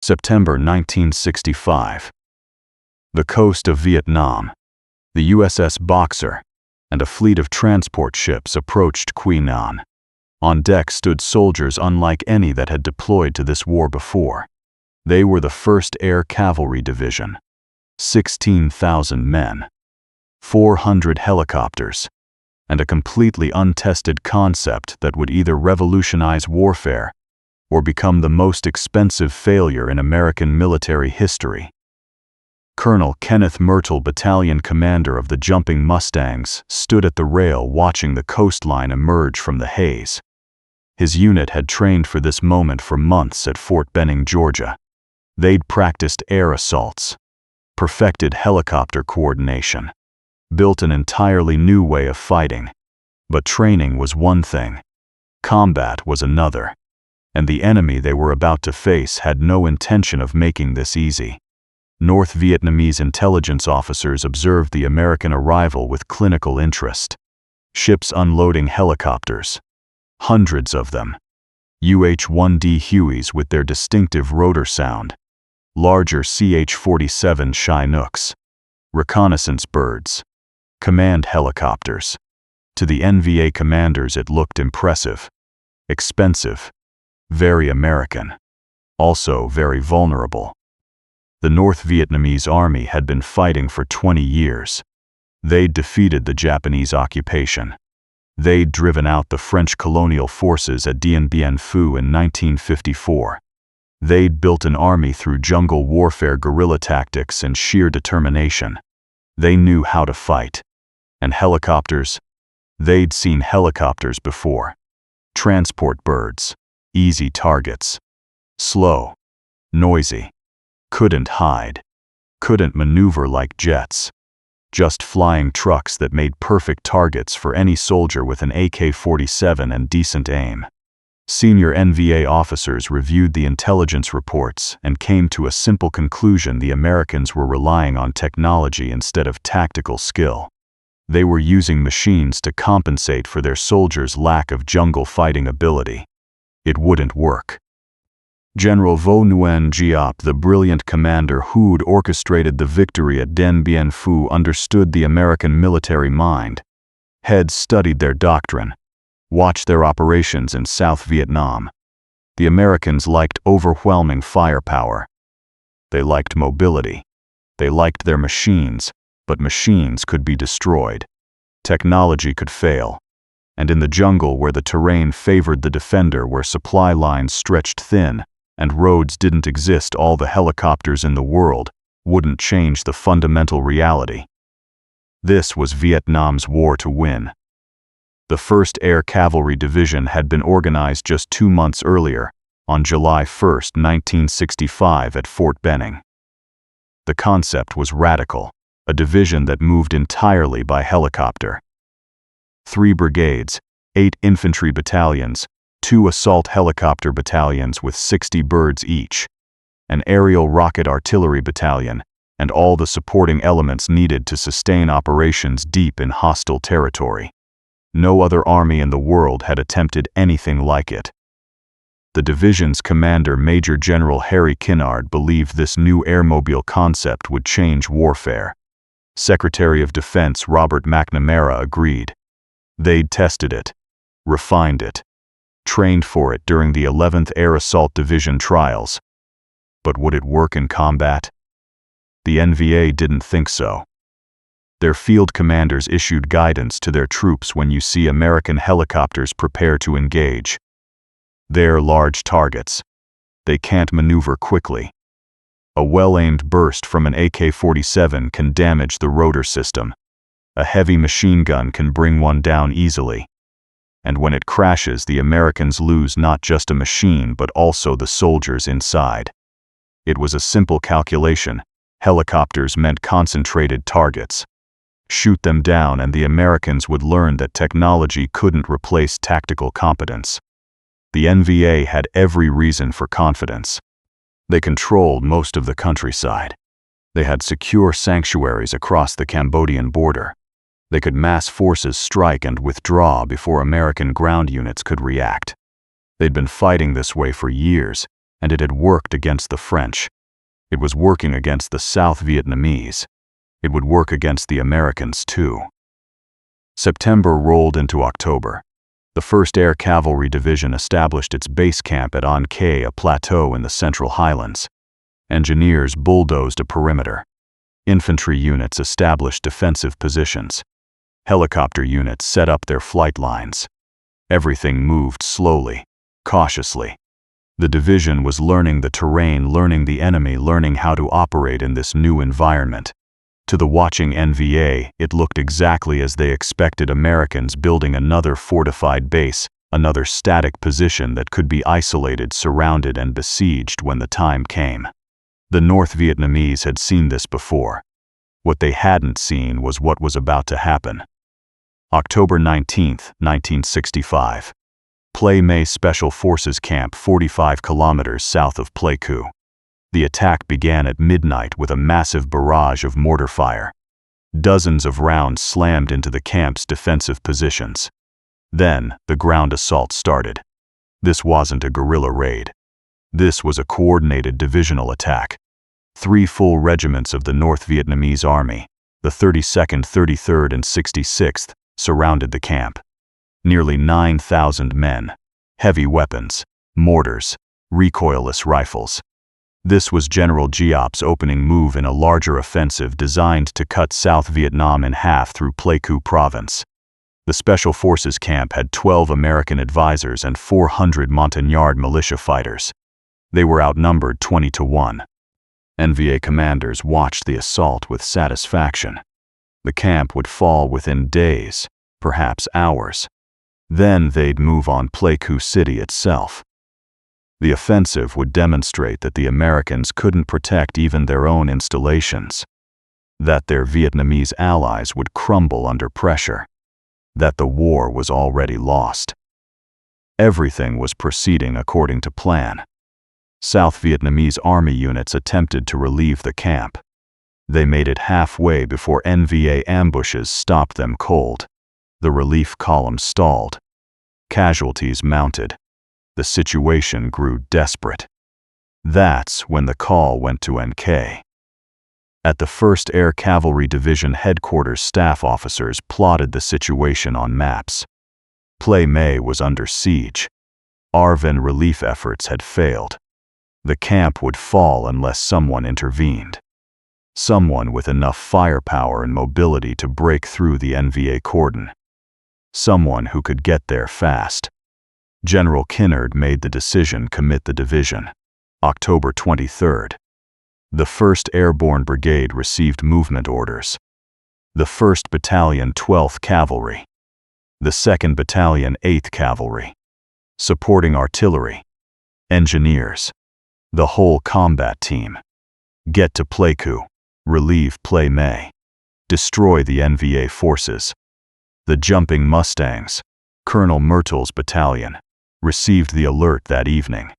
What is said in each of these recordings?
September 1965. The coast of Vietnam. The USS Boxer and a fleet of transport ships approached Quy Nhon. On deck stood soldiers unlike any that had deployed to this war before. They were the 1st Air Cavalry Division. 16,000 men, 400 helicopters, and a completely untested concept that would either revolutionize warfare or become the most expensive failure in American military history. Colonel Kenneth Myrtle, battalion commander of the Jumping Mustangs, stood at the rail watching the coastline emerge from the haze. His unit had trained for this moment for months at Fort Benning, Georgia. They'd practiced air assaults, perfected helicopter coordination, built an entirely new way of fighting. But training was one thing, combat was another, and the enemy they were about to face had no intention of making this easy. North Vietnamese intelligence officers observed the American arrival with clinical interest. Ships unloading helicopters, hundreds of them. UH-1D Hueys with their distinctive rotor sound, larger CH-47 Chinooks, reconnaissance birds, command helicopters. To the NVA commanders it looked impressive, expensive, very American, also very vulnerable. The North Vietnamese army had been fighting for 20 years. They'd defeated the Japanese occupation. They'd driven out the French colonial forces at Dien Bien Phu in 1954. They'd built an army through jungle warfare, guerrilla tactics, and sheer determination. They knew how to fight. And helicopters? They'd seen helicopters before. Transport birds, easy targets. Slow, noisy. Couldn't hide, couldn't maneuver like jets. Just flying trucks that made perfect targets for any soldier with an AK-47 and decent aim. Senior NVA officers reviewed the intelligence reports and came to a simple conclusion: the Americans were relying on technology instead of tactical skill. They were using machines to compensate for their soldiers' lack of jungle fighting ability. It wouldn't work. General Vo Nguyen Giap, the brilliant commander who'd orchestrated the victory at Dien Bien Phu, understood the American military mind. Heads studied their doctrine, watched their operations in South Vietnam. The Americans liked overwhelming firepower. They liked mobility. They liked their machines, but machines could be destroyed. Technology could fail. And in the jungle where the terrain favored the defender, where supply lines stretched thin, and roads didn't exist, all the helicopters in the world wouldn't change the fundamental reality. This was Vietnam's war to win. The 1st Air Cavalry Division had been organized just 2 months earlier, on July 1, 1965, at Fort Benning. The concept was radical, a division that moved entirely by helicopter. 3 brigades, 8 infantry battalions, 2 assault helicopter battalions with 60 birds each, an aerial rocket artillery battalion, and all the supporting elements needed to sustain operations deep in hostile territory. No other army in the world had attempted anything like it. The division's commander, Major General Harry Kinnard, believed this new airmobile concept would change warfare. Secretary of Defense Robert McNamara agreed. They'd tested it, refined it, trained for it during the 11th Air Assault Division trials. But would it work in combat? The NVA didn't think so. Their field commanders issued guidance to their troops: when you see American helicopters, prepare to engage. They're large targets. They can't maneuver quickly. A well-aimed burst from an AK-47 can damage the rotor system. A heavy machine gun can bring one down easily. And when it crashes, the Americans lose not just a machine but also the soldiers inside. It was a simple calculation. Helicopters meant concentrated targets. Shoot them down and the Americans would learn that technology couldn't replace tactical competence. The NVA had every reason for confidence. They controlled most of the countryside. They had secure sanctuaries across the Cambodian border. They could mass forces strike and withdraw before American ground units could react. They'd been fighting this way for years, and it had worked against the French. It was working against the South Vietnamese. It would work against the Americans too. September rolled into October. The 1st Air Cavalry Division established its base camp at An Khe, a plateau in the Central Highlands. Engineers bulldozed a perimeter. Infantry units established defensive positions. Helicopter units set up their flight lines. Everything moved slowly, cautiously. The division was learning the terrain, learning the enemy, learning how to operate in this new environment. To the watching NVA, it looked exactly as they expected: Americans building another fortified base, another static position that could be isolated, surrounded, and besieged when the time came. The North Vietnamese had seen this before. What they hadn't seen was what was about to happen. October 19, 1965. Plei Mei Special Forces Camp, 45 kilometers south of Pleiku. The attack began at midnight with a massive barrage of mortar fire. Dozens of rounds slammed into the camp's defensive positions. Then, the ground assault started. This wasn't a guerrilla raid. This was a coordinated divisional attack. 3 full regiments of the North Vietnamese Army, the 32nd, 33rd, and 66th, surrounded the camp. Nearly 9,000 men, heavy weapons, mortars, recoilless rifles. This was General Giap's opening move in a larger offensive designed to cut South Vietnam in half through Pleiku province. The Special Forces camp had 12 American advisors and 400 Montagnard militia fighters. They were outnumbered 20-1. NVA commanders watched the assault with satisfaction. The camp would fall within days, perhaps hours. Then they'd move on Pleiku city itself. The offensive would demonstrate that the Americans couldn't protect even their own installations, that their Vietnamese allies would crumble under pressure, that the war was already lost. Everything was proceeding according to plan. South Vietnamese army units attempted to relieve the camp. They made it halfway before NVA ambushes stopped them cold. The relief column stalled. Casualties mounted. The situation grew desperate. That's when the call went to NK. At the 1st Air Cavalry Division headquarters, staff officers plotted the situation on maps. Plei Mei was under siege. ARVN relief efforts had failed. The camp would fall unless someone intervened. Someone with enough firepower and mobility to break through the NVA cordon. Someone who could get there fast. General Kinnard made the decision: commit the division. October 23rd. The 1st Airborne Brigade received movement orders. The 1st Battalion, 12th Cavalry. The 2nd Battalion, 8th Cavalry. Supporting artillery. Engineers. The whole combat team. Get to Pleiku. Relieve Plei Mei. Destroy the NVA forces. The Jumping Mustangs, Colonel Myrtle's battalion, received the alert that evening.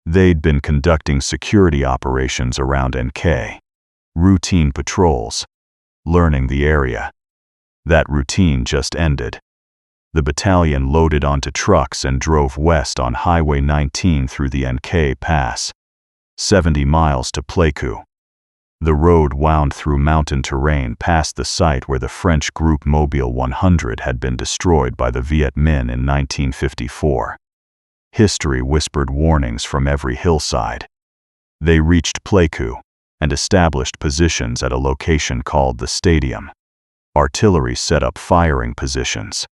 They'd been conducting security operations around NK, routine patrols, learning the area. That routine just ended. The battalion loaded onto trucks and drove west on Highway 19 through the NK Pass, 70 miles to Pleiku. The road wound through mountain terrain past the site where the French group Mobile 100 had been destroyed by the Viet Minh in 1954. History whispered warnings from every hillside. They reached Pleiku and established positions at a location called the Stadium. Artillery set up firing positions.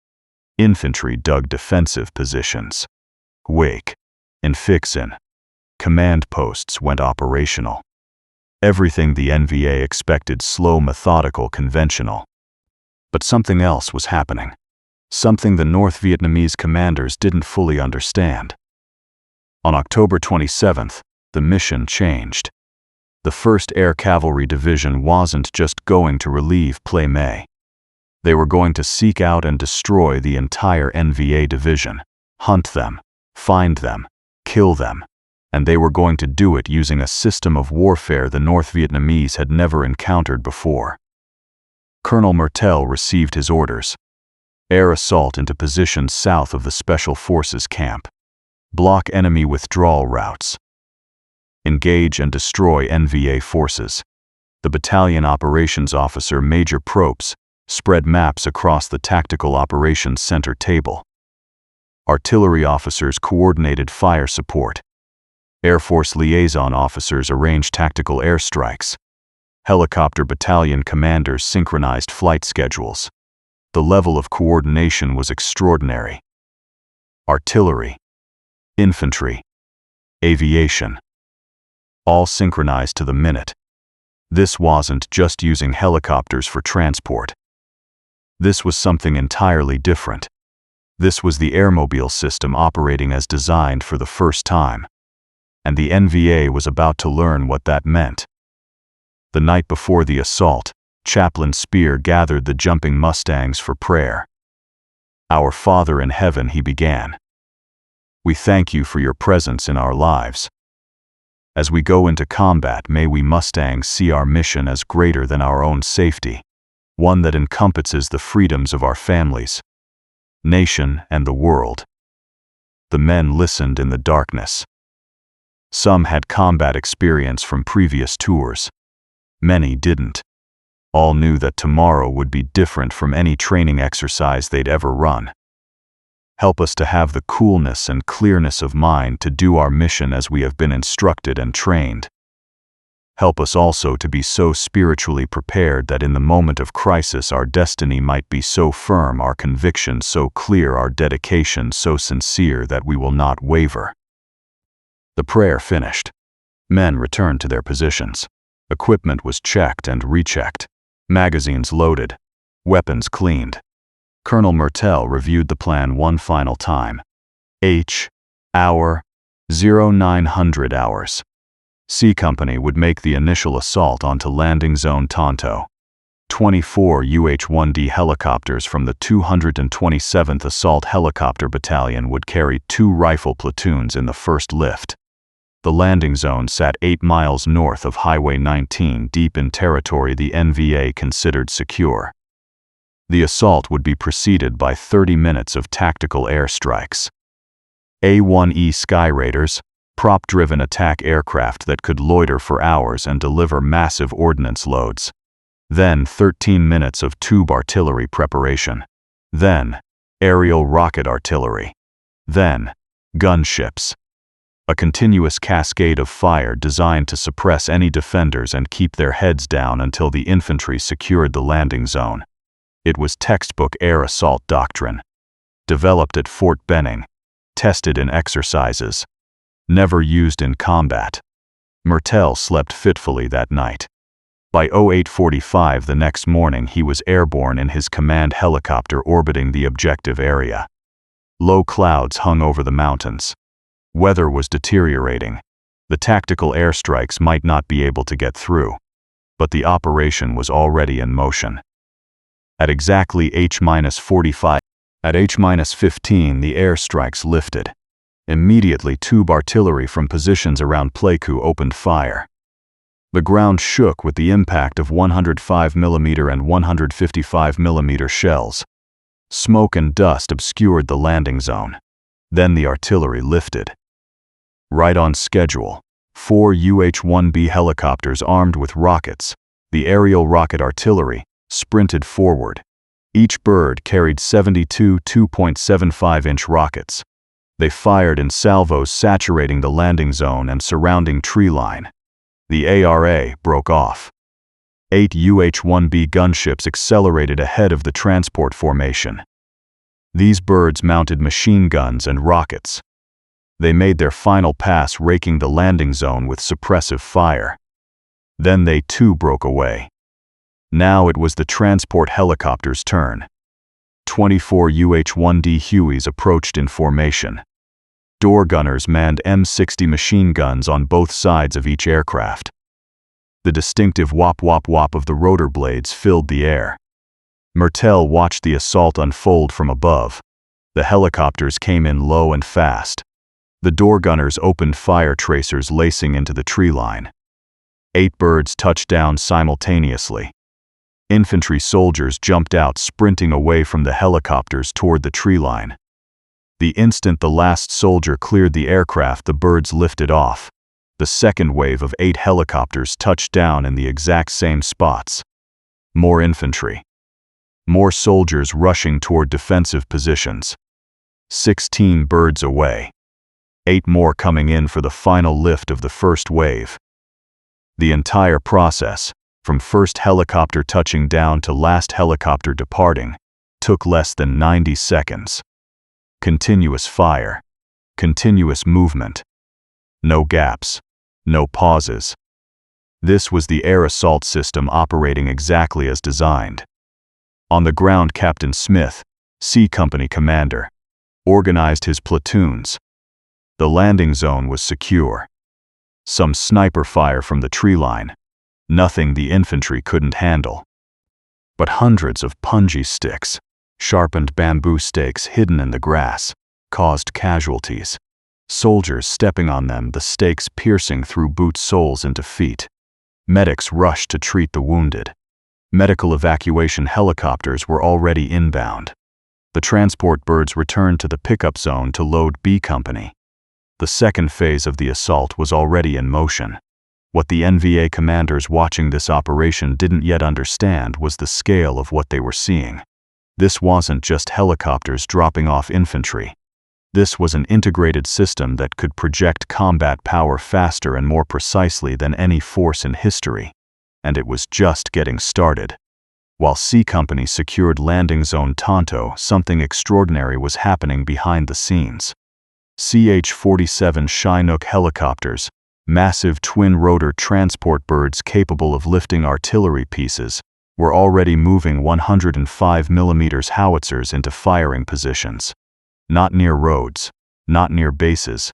Infantry dug defensive positions. Wake and Fixin. Command posts went operational. Everything the NVA expected: slow, methodical, conventional. But something else was happening. Something the North Vietnamese commanders didn't fully understand. On October 27th, the mission changed. The 1st Air Cavalry Division wasn't just going to relieve Plei Mei. They were going to seek out and destroy the entire NVA division, hunt them, find them, kill them. And they were going to do it using a system of warfare the North Vietnamese had never encountered before. Colonel Myrtle received his orders. Air assault into positions south of the Special Forces camp. Block enemy withdrawal routes. engage and destroy NVA forces. The battalion operations officer, Major Propes, spread maps across the Tactical Operations Center table. Artillery officers coordinated fire support. Air Force liaison officers arranged tactical airstrikes. Helicopter battalion commanders synchronized flight schedules. The level of coordination was extraordinary. Artillery, infantry, aviation, all synchronized to the minute. This wasn't just using helicopters for transport. This was something entirely different. This was the airmobile system operating as designed for the first time. And the NVA was about to learn what that meant. The night before the assault, Chaplain Spear gathered the jumping Mustangs for prayer. "Our Father in heaven," he began. "We thank you for your presence in our lives. As we go into combat, may we Mustangs see our mission as greater than our own safety, one that encompasses the freedoms of our families, nation, and the world." The men listened in the darkness. Some had combat experience from previous tours. Many didn't. All knew that tomorrow would be different from any training exercise they'd ever run. Help us to have the coolness and clearness of mind to do our mission as we have been instructed and trained. Help us also to be so spiritually prepared that in the moment of crisis our destiny might be so firm, our conviction so clear, our dedication so sincere that we will not waver. The prayer finished. Men returned to their positions. Equipment was checked and rechecked. Magazines loaded. Weapons cleaned. Colonel Mertel reviewed the plan one final time. Hour 0900 hours. C Company would make the initial assault onto landing zone Tonto. 24 UH-1D helicopters from the 227th Assault Helicopter Battalion would carry 2 rifle platoons in the first lift. The landing zone sat 8 miles north of Highway 19, deep in territory the NVA considered secure. The assault would be preceded by 30 minutes of tactical airstrikes. A-1E Sky Raiders, prop-driven attack aircraft that could loiter for hours and deliver massive ordnance loads. Then 13 minutes of tube artillery preparation. Then aerial rocket artillery. Then gunships. A continuous cascade of fire designed to suppress any defenders and keep their heads down until the infantry secured the landing zone. It was textbook air assault doctrine. Developed at Fort Benning. Tested in exercises. Never used in combat. Mertel slept fitfully that night. By 08:45 the next morning he was airborne in his command helicopter orbiting the objective area. Low clouds hung over the mountains. Weather was deteriorating. The tactical airstrikes might not be able to get through. But the operation was already in motion. At exactly H-45, at H-15 the airstrikes lifted. Immediately tube artillery from positions around Pleiku opened fire. The ground shook with the impact of 105mm and 155mm shells. Smoke and dust obscured the landing zone. Then the artillery lifted. Right on schedule, 4 UH-1B helicopters armed with rockets, the aerial rocket artillery, sprinted forward. Each bird carried 72 2.75-inch rockets. They fired in salvos saturating the landing zone and surrounding tree line. The ARA broke off. 8 UH-1B gunships accelerated ahead of the transport formation. These birds mounted machine guns and rockets. They made their final pass raking the landing zone with suppressive fire. Then they too broke away. Now it was the transport helicopter's turn. 24 UH-1D Hueys approached in formation. Door gunners manned M60 machine guns on both sides of each aircraft. The distinctive whop-whop-whop of the rotor blades filled the air. Mertel watched the assault unfold from above. The helicopters came in low and fast. The door gunners opened fire tracers lacing into the tree line. 8 birds touched down simultaneously. Infantry soldiers jumped out sprinting away from the helicopters toward the tree line. The instant the last soldier cleared the aircraft, the birds lifted off. The second wave of 8 helicopters touched down in the exact same spots. More infantry. More soldiers rushing toward defensive positions. 16 birds away. 8 more coming in for the final lift of the first wave. The entire process, from first helicopter touching down to last helicopter departing, took less than 90 seconds. Continuous fire. Continuous movement. No gaps. No pauses. This was the air assault system operating exactly as designed. On the ground, Captain Smith, C Company commander, organized his platoons. The landing zone was secure. Some sniper fire from the tree line. Nothing the infantry couldn't handle. But hundreds of punji sticks, sharpened bamboo stakes hidden in the grass, caused casualties. Soldiers stepping on them, the stakes piercing through boot soles into feet. Medics rushed to treat the wounded. Medical evacuation helicopters were already inbound. The transport birds returned to the pickup zone to load B Company. The second phase of the assault was already in motion. What the NVA commanders watching this operation didn't yet understand was the scale of what they were seeing. This wasn't just helicopters dropping off infantry. This was an integrated system that could project combat power faster and more precisely than any force in history. And it was just getting started. While C Company secured landing zone Tonto, something extraordinary was happening behind the scenes. CH-47 Chinook helicopters, massive twin-rotor transport birds capable of lifting artillery pieces, were already moving 105mm howitzers into firing positions. Not near roads, not near bases.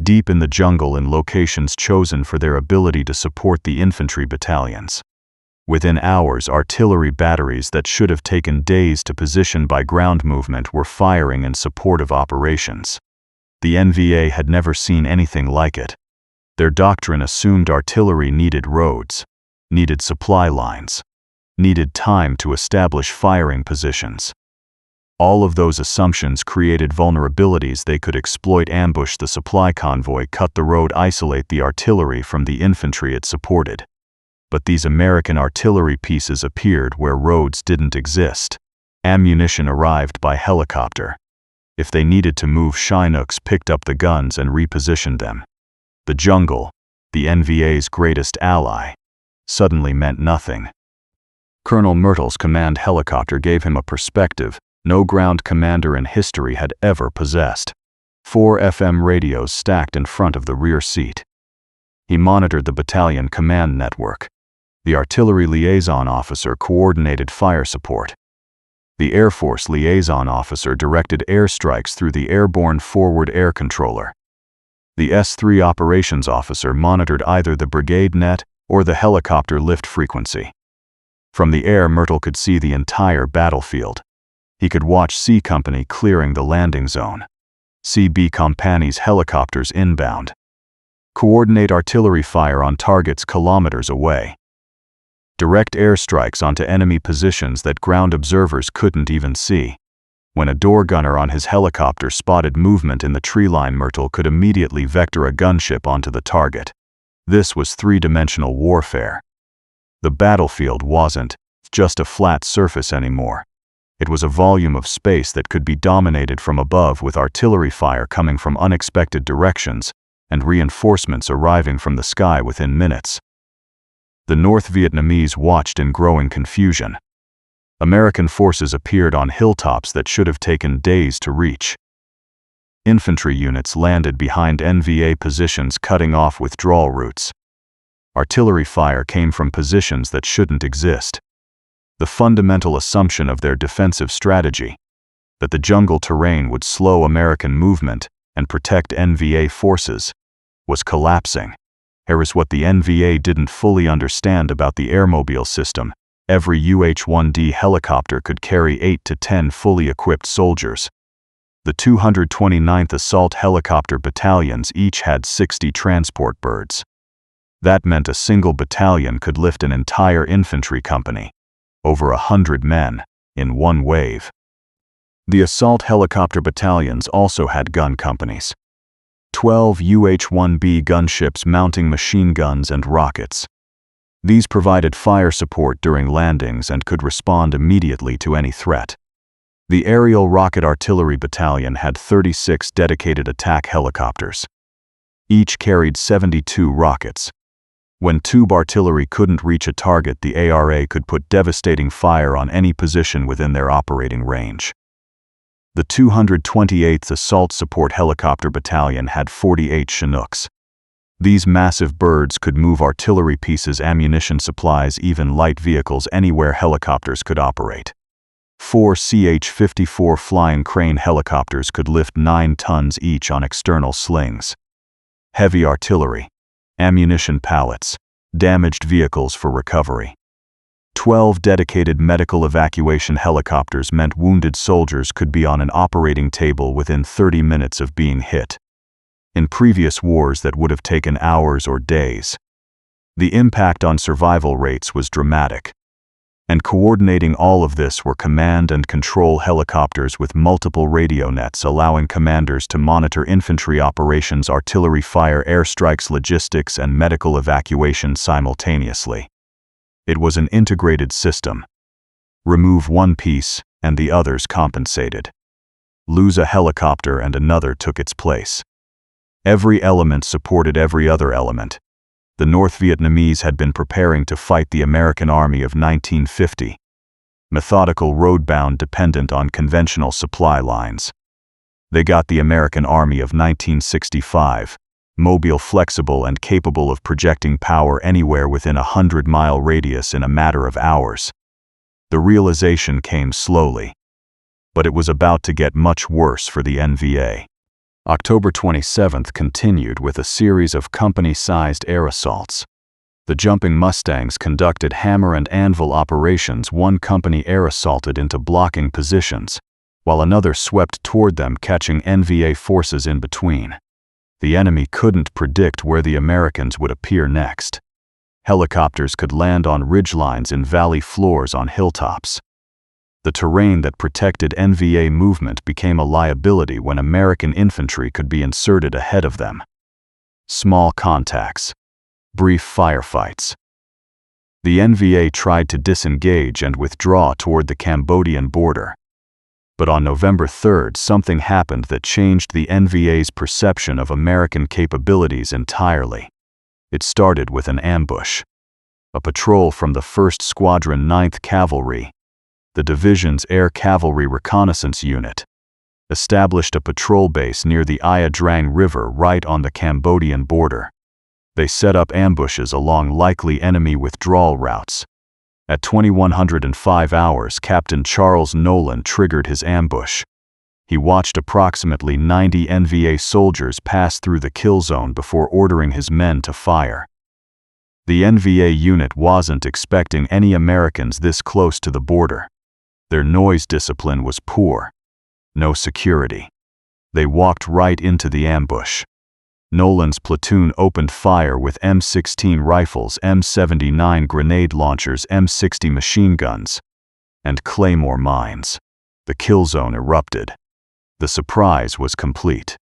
Deep in the jungle in locations chosen for their ability to support the infantry battalions. Within hours, artillery batteries that should have taken days to position by ground movement were firing in support of operations. The NVA had never seen anything like it. Their doctrine assumed artillery needed roads, needed supply lines, needed time to establish firing positions. All of those assumptions created vulnerabilities they could exploit: ambush the supply convoy, cut the road, isolate the artillery from the infantry it supported. But these American artillery pieces appeared where roads didn't exist. Ammunition arrived by helicopter. If they needed to move, Chinooks picked up the guns and repositioned them. The jungle, the NVA's greatest ally, suddenly meant nothing. Colonel Myrtle's command helicopter gave him a perspective no ground commander in history had ever possessed. 4 FM radios stacked in front of the rear seat. He monitored the battalion command network. The artillery liaison officer coordinated fire support. The Air Force liaison officer directed airstrikes through the airborne forward air controller. The S-3 operations officer monitored either the brigade net or the helicopter lift frequency. From the air, Myrtle could see the entire battlefield. He could watch C Company clearing the landing zone. See B Company's helicopters inbound. Coordinate artillery fire on targets kilometers away. Direct airstrikes onto enemy positions that ground observers couldn't even see. When a door gunner on his helicopter spotted movement in the tree line, Myrtle could immediately vector a gunship onto the target. This was three-dimensional warfare. The battlefield wasn't just a flat surface anymore. It was a volume of space that could be dominated from above, with artillery fire coming from unexpected directions and reinforcements arriving from the sky within minutes. The North Vietnamese watched in growing confusion. American forces appeared on hilltops that should have taken days to reach. Infantry units landed behind NVA positions, cutting off withdrawal routes. Artillery fire came from positions that shouldn't exist. The fundamental assumption of their defensive strategy, that the jungle terrain would slow American movement and protect NVA forces, was collapsing. Here is what the NVA didn't fully understand about the airmobile system. Every UH-1D helicopter could carry 8 to 10 fully equipped soldiers. The 229th Assault Helicopter Battalions each had 60 transport birds. That meant a single battalion could lift an entire infantry company, over 100 men, in one wave. The assault helicopter battalions also had gun companies. 12 UH-1B gunships mounting machine guns and rockets. These provided fire support during landings and could respond immediately to any threat. The Aerial Rocket Artillery Battalion had 36 dedicated attack helicopters. Each carried 72 rockets. When tube artillery couldn't reach a target, the ARA could put devastating fire on any position within their operating range. The 228th Assault Support Helicopter Battalion had 48 Chinooks. These massive birds could move artillery pieces, ammunition supplies, even light vehicles anywhere helicopters could operate. 4 CH-54 flying crane helicopters could lift 9 tons each on external slings. Heavy artillery, ammunition pallets, damaged vehicles for recovery. 12 dedicated medical evacuation helicopters meant wounded soldiers could be on an operating table within 30 minutes of being hit. In previous wars, that would have taken hours or days. The impact on survival rates was dramatic. And coordinating all of this were command and control helicopters with multiple radio nets, allowing commanders to monitor infantry operations, artillery fire, airstrikes, logistics, and medical evacuation simultaneously. It was an integrated system. Remove one piece, and the others compensated. Lose a helicopter and another took its place. Every element supported every other element. The North Vietnamese had been preparing to fight the American Army of 1950. Methodical, road-bound, dependent on conventional supply lines. They got the American Army of 1965. Mobile, flexible, and capable of projecting power anywhere within a 100-mile radius in a matter of hours. The realization came slowly. But it was about to get much worse for the NVA. October 27th continued with a series of company-sized air assaults. The Jumping Mustangs conducted hammer and anvil operations. One company air assaulted into blocking positions, while another swept toward them, catching NVA forces in between. The enemy couldn't predict where the Americans would appear next. Helicopters could land on ridgelines, in valley floors, on hilltops. The terrain that protected NVA movement became a liability when American infantry could be inserted ahead of them. Small contacts. Brief firefights. The NVA tried to disengage and withdraw toward the Cambodian border. But on November 3rd, something happened that changed the NVA's perception of American capabilities entirely. It started with an ambush. A patrol from the 1st Squadron 9th Cavalry, the division's Air Cavalry Reconnaissance Unit, established a patrol base near the Ia Drang River right on the Cambodian border. They set up ambushes along likely enemy withdrawal routes. At 2105 hours, Captain Charles Nolan triggered his ambush. He watched approximately 90 NVA soldiers pass through the kill zone before ordering his men to fire. The NVA unit wasn't expecting any Americans this close to the border. Their noise discipline was poor. No security. They walked right into the ambush. Nolan's platoon opened fire with M16 rifles, M79 grenade launchers, M60 machine guns, and claymore mines. The kill zone erupted. The surprise was complete.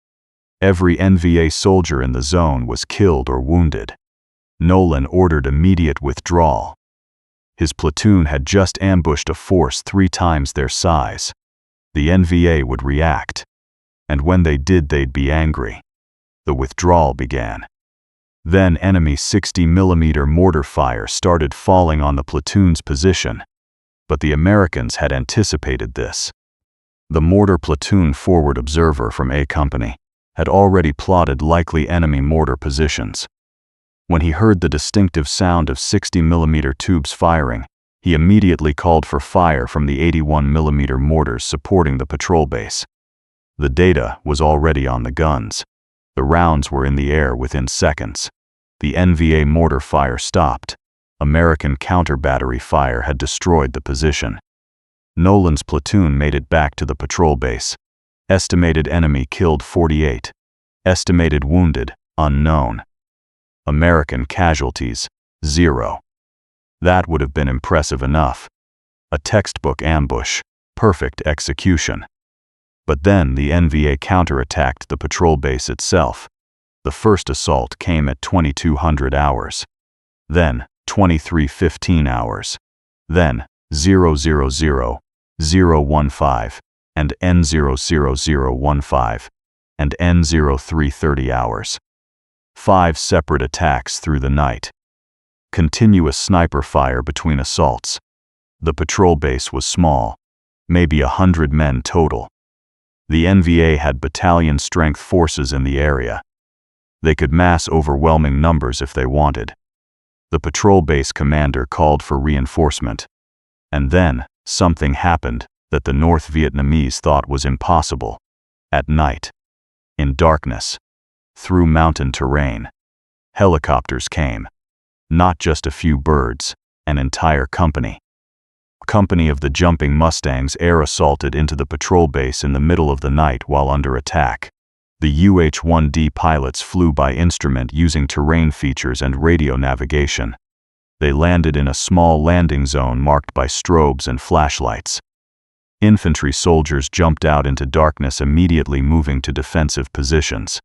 Every NVA soldier in the zone was killed or wounded. Nolan ordered immediate withdrawal. His platoon had just ambushed a force 3 times their size. The NVA would react. And when they did, they'd be angry. The withdrawal began. Then enemy 60mm mortar fire started falling on the platoon's position. But the Americans had anticipated this. The mortar platoon forward observer from A Company had already plotted likely enemy mortar positions. When he heard the distinctive sound of 60mm tubes firing, he immediately called for fire from the 81mm mortars supporting the patrol base. The data was already on the guns. The rounds were in the air within seconds. The NVA mortar fire stopped. American counter-battery fire had destroyed the position. Nolan's platoon made it back to the patrol base. Estimated enemy killed 48. Estimated wounded, unknown. American casualties, 0. That would have been impressive enough. A textbook ambush, perfect execution. But then the NVA counterattacked the patrol base itself. The first assault came at 2200 hours. Then 2315 hours. Then 000, 015, and N00015, and N0330 hours. 5 separate attacks through the night. Continuous sniper fire between assaults. The patrol base was small, maybe 100 men total. The NVA had battalion-strength forces in the area. They could mass overwhelming numbers if they wanted. The patrol base commander called for reinforcement. And then, something happened that the North Vietnamese thought was impossible. At night, in darkness, through mountain terrain, helicopters came. Not just a few birds, an entire company. Company of the Jumping Mustangs air assaulted into the patrol base in the middle of the night while under attack. The UH-1D pilots flew by instrument using terrain features and radio navigation. They landed in a small landing zone marked by strobes and flashlights. Infantry soldiers jumped out into darkness, immediately moving to defensive positions.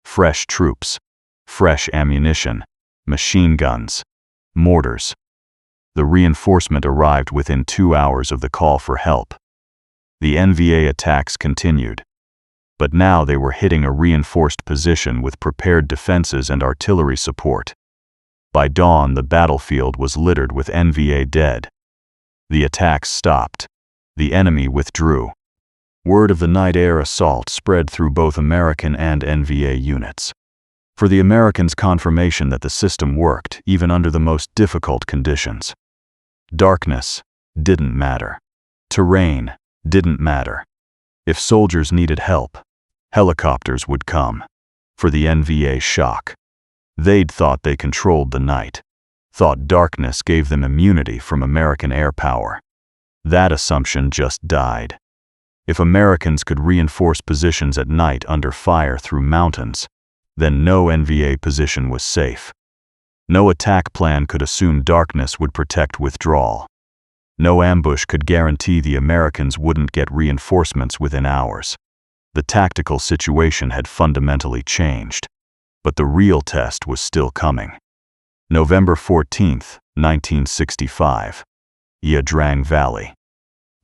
Fresh troops, fresh ammunition, machine guns, mortars. The reinforcement arrived within 2 hours of the call for help. The NVA attacks continued. But now they were hitting a reinforced position with prepared defenses and artillery support. By dawn, the battlefield was littered with NVA dead. The attacks stopped. The enemy withdrew. Word of the night air assault spread through both American and NVA units. For the Americans, confirmation that the system worked even under the most difficult conditions. Darkness didn't matter. Terrain didn't matter. If soldiers needed help, helicopters would come. For the NVA, shock. They'd thought they controlled the night, thought darkness gave them immunity from American air power. That assumption just died. If Americans could reinforce positions at night under fire through mountains, then no NVA position was safe. No attack plan could assume darkness would protect withdrawal. No ambush could guarantee the Americans wouldn't get reinforcements within hours. The tactical situation had fundamentally changed. But the real test was still coming. November 14, 1965. Ia Drang Valley.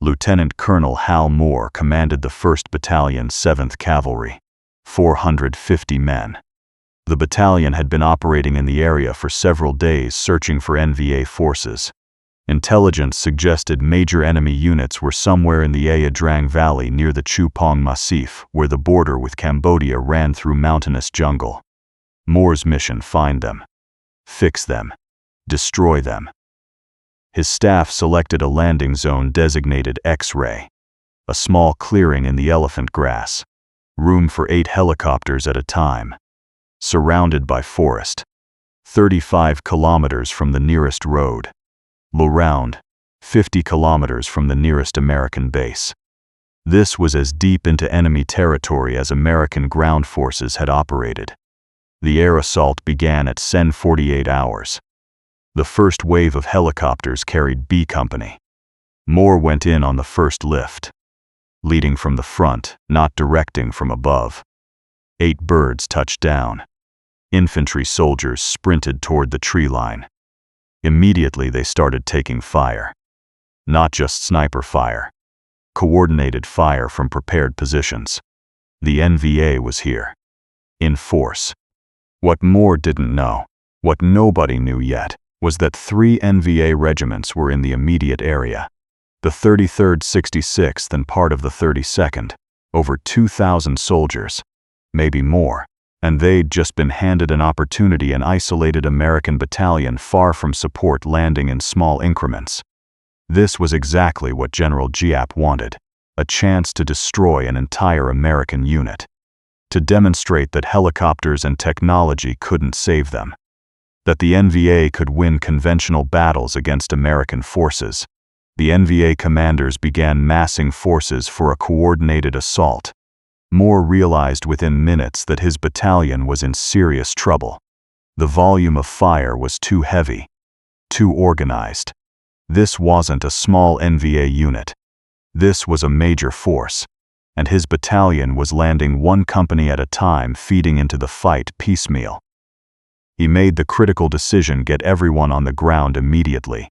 Lieutenant Colonel Hal Moore commanded the 1st Battalion, 7th Cavalry, 450 men. The battalion had been operating in the area for several days, searching for NVA forces. Intelligence suggested major enemy units were somewhere in the Ia Drang Valley near the Chu Pong Massif, where the border with Cambodia ran through mountainous jungle. Moore's mission: find them, fix them, destroy them. His staff selected a landing zone designated X-ray, a small clearing in the elephant grass, room for 8 helicopters at a time, surrounded by forest, 35 kilometers from the nearest road, around 50 kilometers from the nearest American base. This was as deep into enemy territory as American ground forces had operated. The air assault began at 10:48 hours. The first wave of helicopters carried B Company. Moore went in on the first lift, leading from the front, not directing from above. 8 birds touched down. Infantry soldiers sprinted toward the tree line. Immediately they started taking fire. Not just sniper fire. Coordinated fire from prepared positions. The NVA was here. In force. What Moore didn't know, what nobody knew yet, was that 3 NVA regiments were in the immediate area. The 33rd, 66th, and part of the 32nd, over 2,000 soldiers, maybe more, and they'd just been handed an opportunity, an isolated American battalion far from support, landing in small increments. This was exactly what General Giap wanted, a chance to destroy an entire American unit. To demonstrate that helicopters and technology couldn't save them. That the NVA could win conventional battles against American forces. The NVA commanders began massing forces for a coordinated assault. Moore realized within minutes that his battalion was in serious trouble. The volume of fire was too heavy, too organized. This wasn't a small NVA unit. This was a major force. and his battalion was landing one company at a time, feeding into the fight piecemeal. He made the critical decision: get everyone on the ground immediately.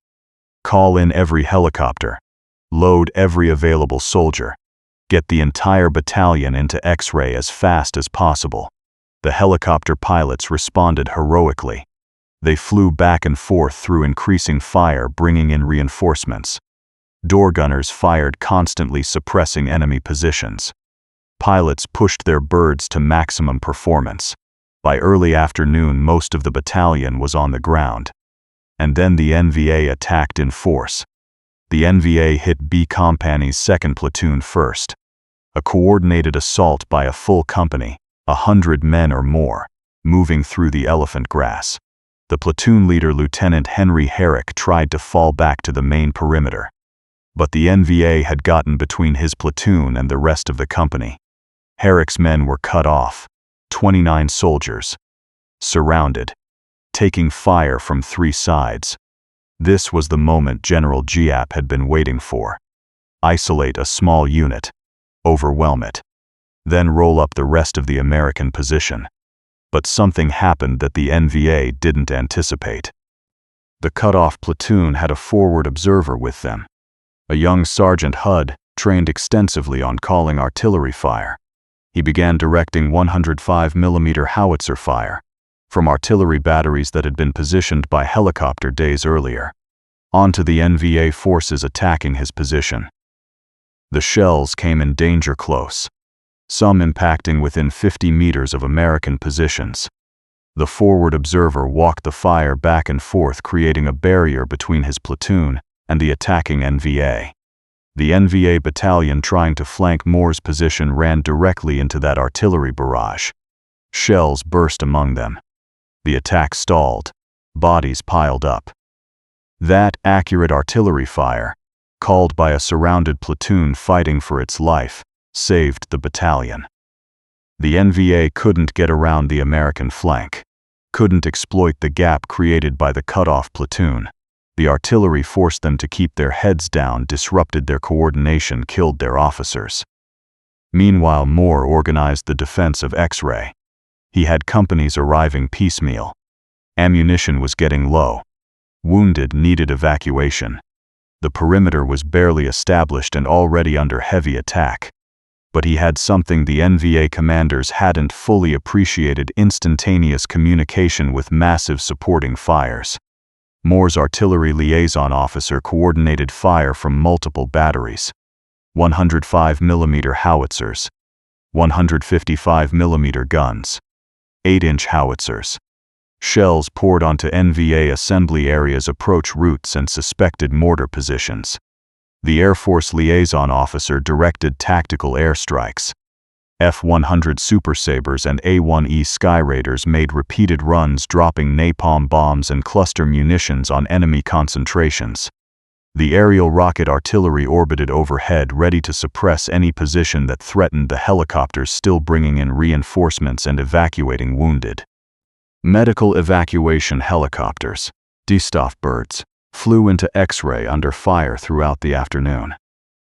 Call in every helicopter. Load every available soldier. Get the entire battalion into X-ray as fast as possible. The helicopter pilots responded heroically. They flew back and forth through increasing fire, bringing in reinforcements. Door gunners fired constantly, suppressing enemy positions. Pilots pushed their birds to maximum performance. By early afternoon, most of the battalion was on the ground. And then the NVA attacked in force. The NVA hit B Company's 2nd Platoon first. A coordinated assault by a full company, 100 men or more, moving through the elephant grass. The platoon leader, Lieutenant Henry Herrick, tried to fall back to the main perimeter. But the NVA had gotten between his platoon and the rest of the company. Herrick's men were cut off, 29 soldiers, surrounded, taking fire from 3 sides. This was the moment General Giap had been waiting for. Isolate a small unit, overwhelm it, then roll up the rest of the American position. But something happened that the NVA didn't anticipate. The cut-off platoon had a forward observer with them. A young Sergeant Hudd, trained extensively on calling artillery fire. He began directing 105mm howitzer fire from artillery batteries that had been positioned by helicopter days earlier onto the NVA forces attacking his position. The shells came in danger close, some impacting within 50 meters of American positions. The forward observer walked the fire back and forth, creating a barrier between his platoon and the attacking NVA. The NVA battalion trying to flank Moore's position ran directly into that artillery barrage. Shells burst among them. The attack stalled. Bodies piled up. That accurate artillery fire, called by a surrounded platoon fighting for its life, saved the battalion. The NVA couldn't get around the American flank, couldn't exploit the gap created by the cut-off platoon. The artillery forced them to keep their heads down, disrupted their coordination, killed their officers. Meanwhile, Moore organized the defense of X-ray. He had companies arriving piecemeal. Ammunition was getting low. Wounded needed evacuation. The perimeter was barely established and already under heavy attack. But he had something the NVA commanders hadn't fully appreciated: instantaneous communication with massive supporting fires. Moore's artillery liaison officer coordinated fire from multiple batteries. 105mm howitzers, 155mm guns, 8-inch howitzers. Shells poured onto NVA assembly areas, approach routes, and suspected mortar positions. The Air Force liaison officer directed tactical airstrikes. F-100 Super Sabres and A-1E Sky Raiders made repeated runs, dropping napalm bombs and cluster munitions on enemy concentrations. The aerial rocket artillery orbited overhead, ready to suppress any position that threatened the helicopters, still bringing in reinforcements and evacuating wounded. Medical evacuation helicopters, Distaff birds, flew into X-ray under fire throughout the afternoon.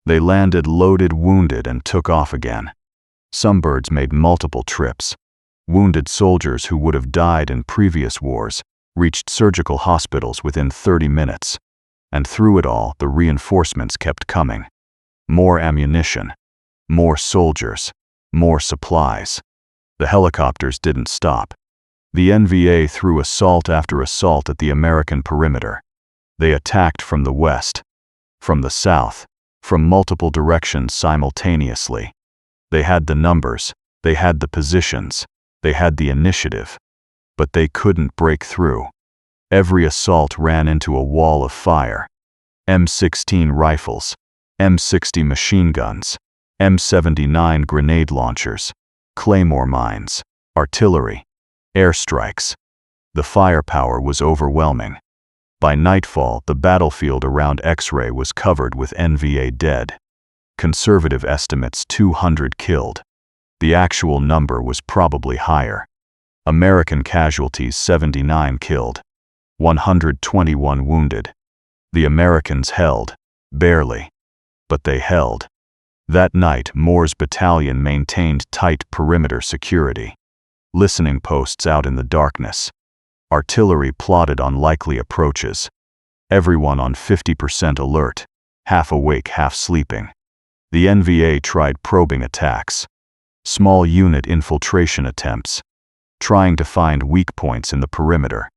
They landed, loaded wounded, and took off again. Some birds made multiple trips. Wounded soldiers who would have died in previous wars reached surgical hospitals within 30 minutes. And through it all, the reinforcements kept coming. More ammunition, more soldiers, more supplies. The helicopters didn't stop. The NVA threw assault after assault at the American perimeter. They attacked from the west, from the south, from multiple directions simultaneously. They had the numbers, they had the positions, they had the initiative, but they couldn't break through. Every assault ran into a wall of fire. M16 rifles, M60 machine guns, M79 grenade launchers, claymore mines, artillery, airstrikes. The firepower was overwhelming. By nightfall, the battlefield around X-ray was covered with NVA dead. Conservative estimates: 200 killed. The actual number was probably higher. American casualties: 79 killed, 121 wounded. The Americans held, barely, but they held. That night, Moore's battalion maintained tight perimeter security. Listening posts out in the darkness. Artillery plotted on likely approaches. Everyone on 50% alert, half awake, half sleeping. The NVA tried probing attacks. Small unit infiltration attempts, trying to find weak points in the perimeter.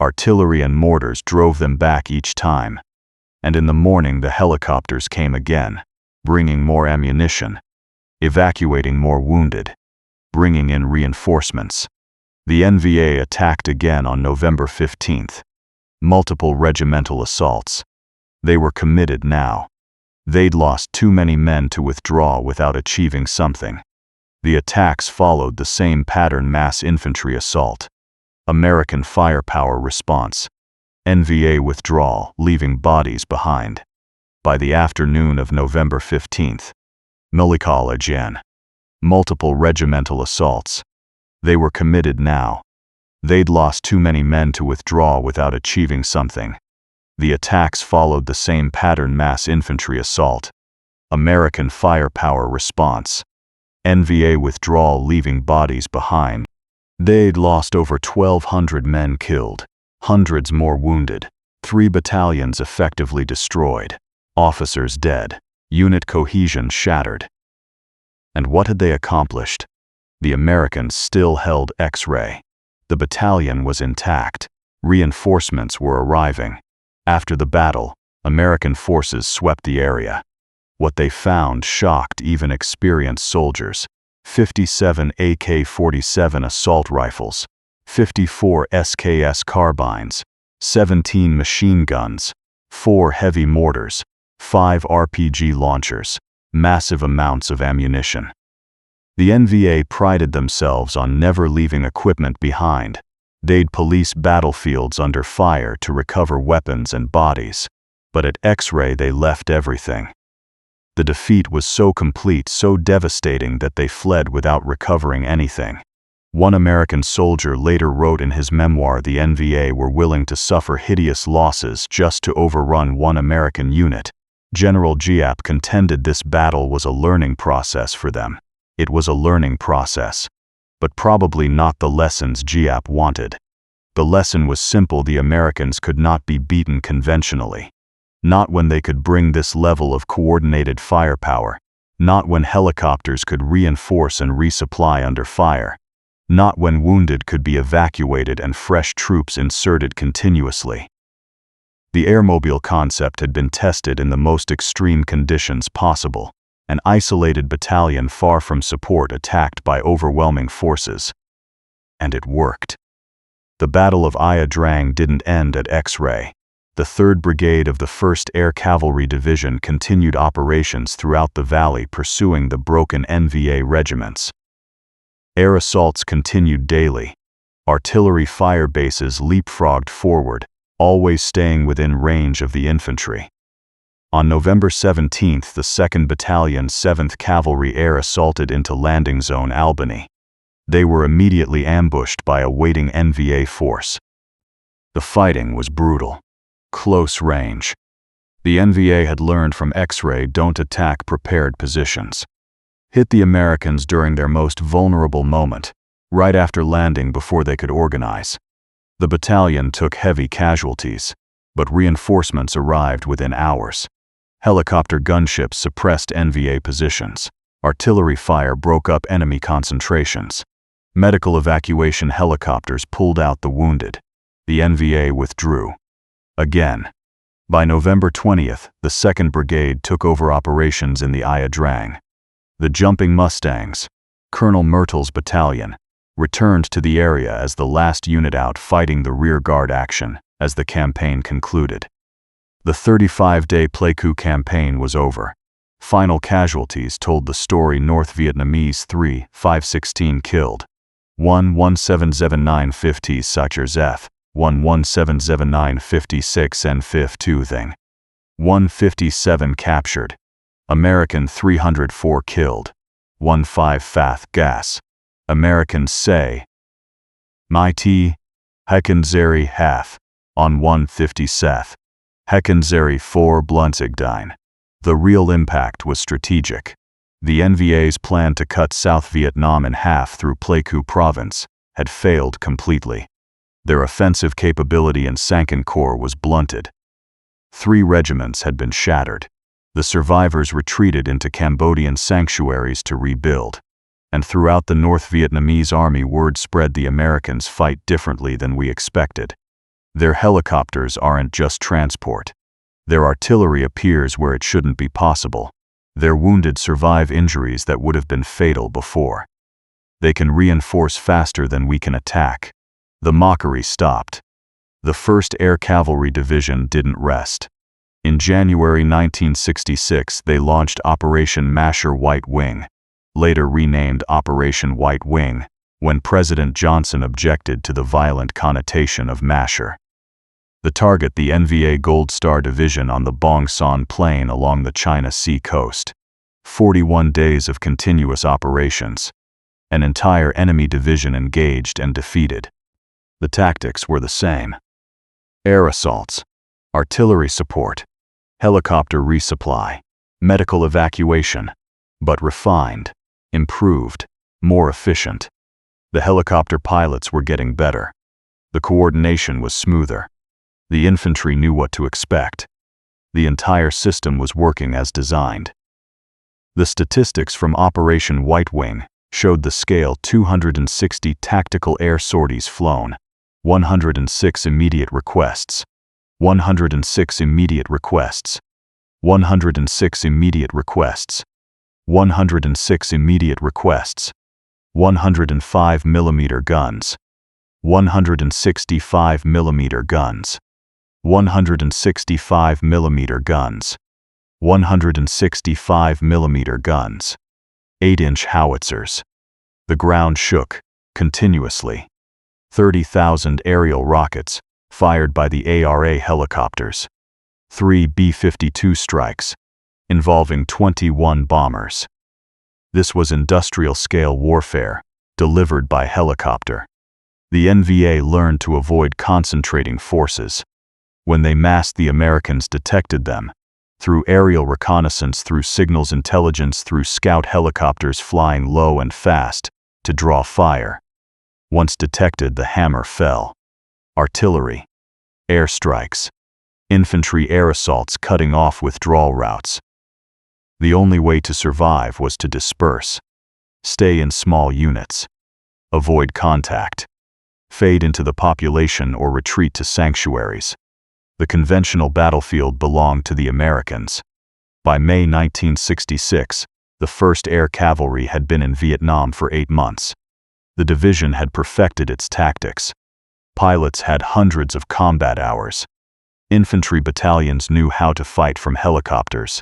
Artillery and mortars drove them back each time. And in the morning the helicopters came again, bringing more ammunition, evacuating more wounded, bringing in reinforcements. The NVA attacked again on November 15th. Multiple regimental assaults. They were committed now. They'd lost too many men to withdraw without achieving something. The attacks followed the same pattern: mass infantry assault. American firepower response. NVA withdrawal, leaving bodies behind. By the afternoon of November 15th, Milikal again. Multiple regimental assaults. They were committed now. They'd lost too many men to withdraw without achieving something. The attacks followed the same pattern: mass infantry assault. American firepower response. NVA withdrawal, leaving bodies behind. They'd lost over 1,200 men killed, hundreds more wounded, 3 battalions effectively destroyed, officers dead, unit cohesion shattered. And what had they accomplished? The Americans still held X-ray. The battalion was intact. Reinforcements were arriving. After the battle, American forces swept the area. What they found shocked even experienced soldiers. 57 AK-47 assault rifles, 54 SKS carbines, 17 machine guns, 4 heavy mortars, 5 RPG launchers, massive amounts of ammunition. The NVA prided themselves on never leaving equipment behind. They'd police battlefields under fire to recover weapons and bodies. But at X-ray they left everything. The defeat was so complete, so devastating that they fled without recovering anything. One American soldier later wrote in his memoir, "The NVA were willing to suffer hideous losses just to overrun one American unit." General Giap contended this battle was a learning process for them. It was a learning process, but probably not the lessons Giap wanted. The lesson was simple: the Americans could not be beaten conventionally. Not when they could bring this level of coordinated firepower. Not when helicopters could reinforce and resupply under fire. Not when wounded could be evacuated and fresh troops inserted continuously. The airmobile concept had been tested in the most extreme conditions possible. An isolated battalion far from support attacked by overwhelming forces. And it worked. The Battle of Ia Drang didn't end at X-ray. The 3rd Brigade of the 1st Air Cavalry Division continued operations throughout the valley, pursuing the broken NVA regiments. Air assaults continued daily. Artillery fire bases leapfrogged forward, always staying within range of the infantry. On November 17th, the 2nd Battalion 7th Cavalry Air assaulted into landing zone Albany. They were immediately ambushed by a waiting NVA force. The fighting was brutal. Close range. The NVA had learned from X-ray: don't attack prepared positions. Hit the Americans during their most vulnerable moment, right after landing before they could organize. The battalion took heavy casualties, but reinforcements arrived within hours. Helicopter gunships suppressed NVA positions. Artillery fire broke up enemy concentrations. Medical evacuation helicopters pulled out the wounded. The NVA withdrew. Again. By November 20th, the 2nd Brigade took over operations in the Ia Drang. The Jumping Mustangs, Colonel Myrtle's battalion, returned to the area as the last unit out, fighting the rearguard action as the campaign concluded. The 35-day Pleiku campaign was over. Final casualties told the story: North Vietnamese 3, 516 killed, 11779 50 Sachers 11779 56 and 52 thing. 157 captured. American 304 killed. 15 Fath gas. Americans say. Mighty. Hekenzeri hath. On 150 Seth. Hekenzeri 4 Blunzigdine. The real impact was strategic. The NVA's plan to cut South Vietnam in half through Pleiku Province had failed completely. Their offensive capability in Sankan Corps was blunted. 3 regiments had been shattered. The survivors retreated into Cambodian sanctuaries to rebuild. And throughout the North Vietnamese army, word spread the Americans fight differently than we expected. Their helicopters aren't just transport. Their artillery appears where it shouldn't be possible. Their wounded survive injuries that would have been fatal before. They can reinforce faster than we can attack. The mockery stopped. The 1st Air Cavalry Division didn't rest. In January 1966, they launched Operation Masher White Wing, later renamed Operation White Wing, when President Johnson objected to the violent connotation of Masher. The target, the NVA Gold Star Division on the Bong Son Plain along the China Sea coast. 41 days of continuous operations. An entire enemy division engaged and defeated. The tactics were the same. Air assaults, artillery support, helicopter resupply, medical evacuation, but refined, improved, more efficient. The helicopter pilots were getting better. The coordination was smoother. The infantry knew what to expect. The entire system was working as designed. The statistics from Operation White Wing showed the scale: 260 tactical air sorties flown, 106 immediate requests, 106 immediate requests, 106 immediate requests, 106 immediate requests, 105 mm guns, 165 mm guns, 165 mm guns, 165 mm guns, 8-inch howitzers. The ground shook continuously. 30,000 aerial rockets fired by the ARA helicopters. 3 B-52 strikes involving 21 bombers. This was industrial-scale warfare delivered by helicopter. The NVA learned to avoid concentrating forces. When they massed, the Americans detected them through aerial reconnaissance, through signals intelligence, through scout helicopters flying low and fast to draw fire. Once detected, the hammer fell. Artillery, airstrikes, infantry air assaults cutting off withdrawal routes. The only way to survive was to disperse, stay in small units, avoid contact, fade into the population, or retreat to sanctuaries. The conventional battlefield belonged to the Americans. By May 1966, the 1st Air Cavalry had been in Vietnam for 8 months. The division had perfected its tactics. Pilots had hundreds of combat hours. Infantry battalions knew how to fight from helicopters.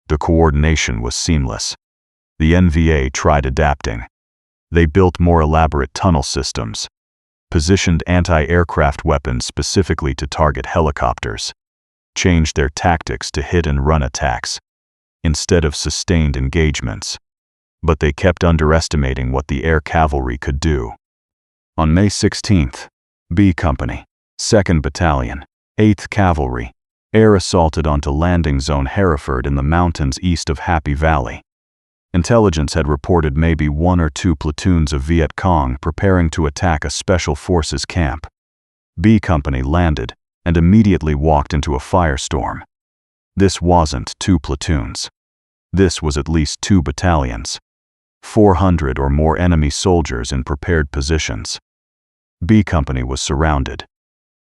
The coordination was seamless. The NVA tried adapting. They built more elaborate tunnel systems, positioned anti-aircraft weapons specifically to target helicopters, changed their tactics to hit-and-run attacks instead of sustained engagements. But they kept underestimating what the Air Cavalry could do. On May 16th, B Company, 2nd Battalion, 8th Cavalry, air assaulted onto landing zone Hereford in the mountains east of Happy Valley. Intelligence had reported maybe 1 or 2 platoons of Viet Cong preparing to attack a special forces camp. B Company landed and immediately walked into a firestorm. This wasn't 2 platoons. This was at least 2 battalions. 400 or more enemy soldiers in prepared positions. B Company was surrounded,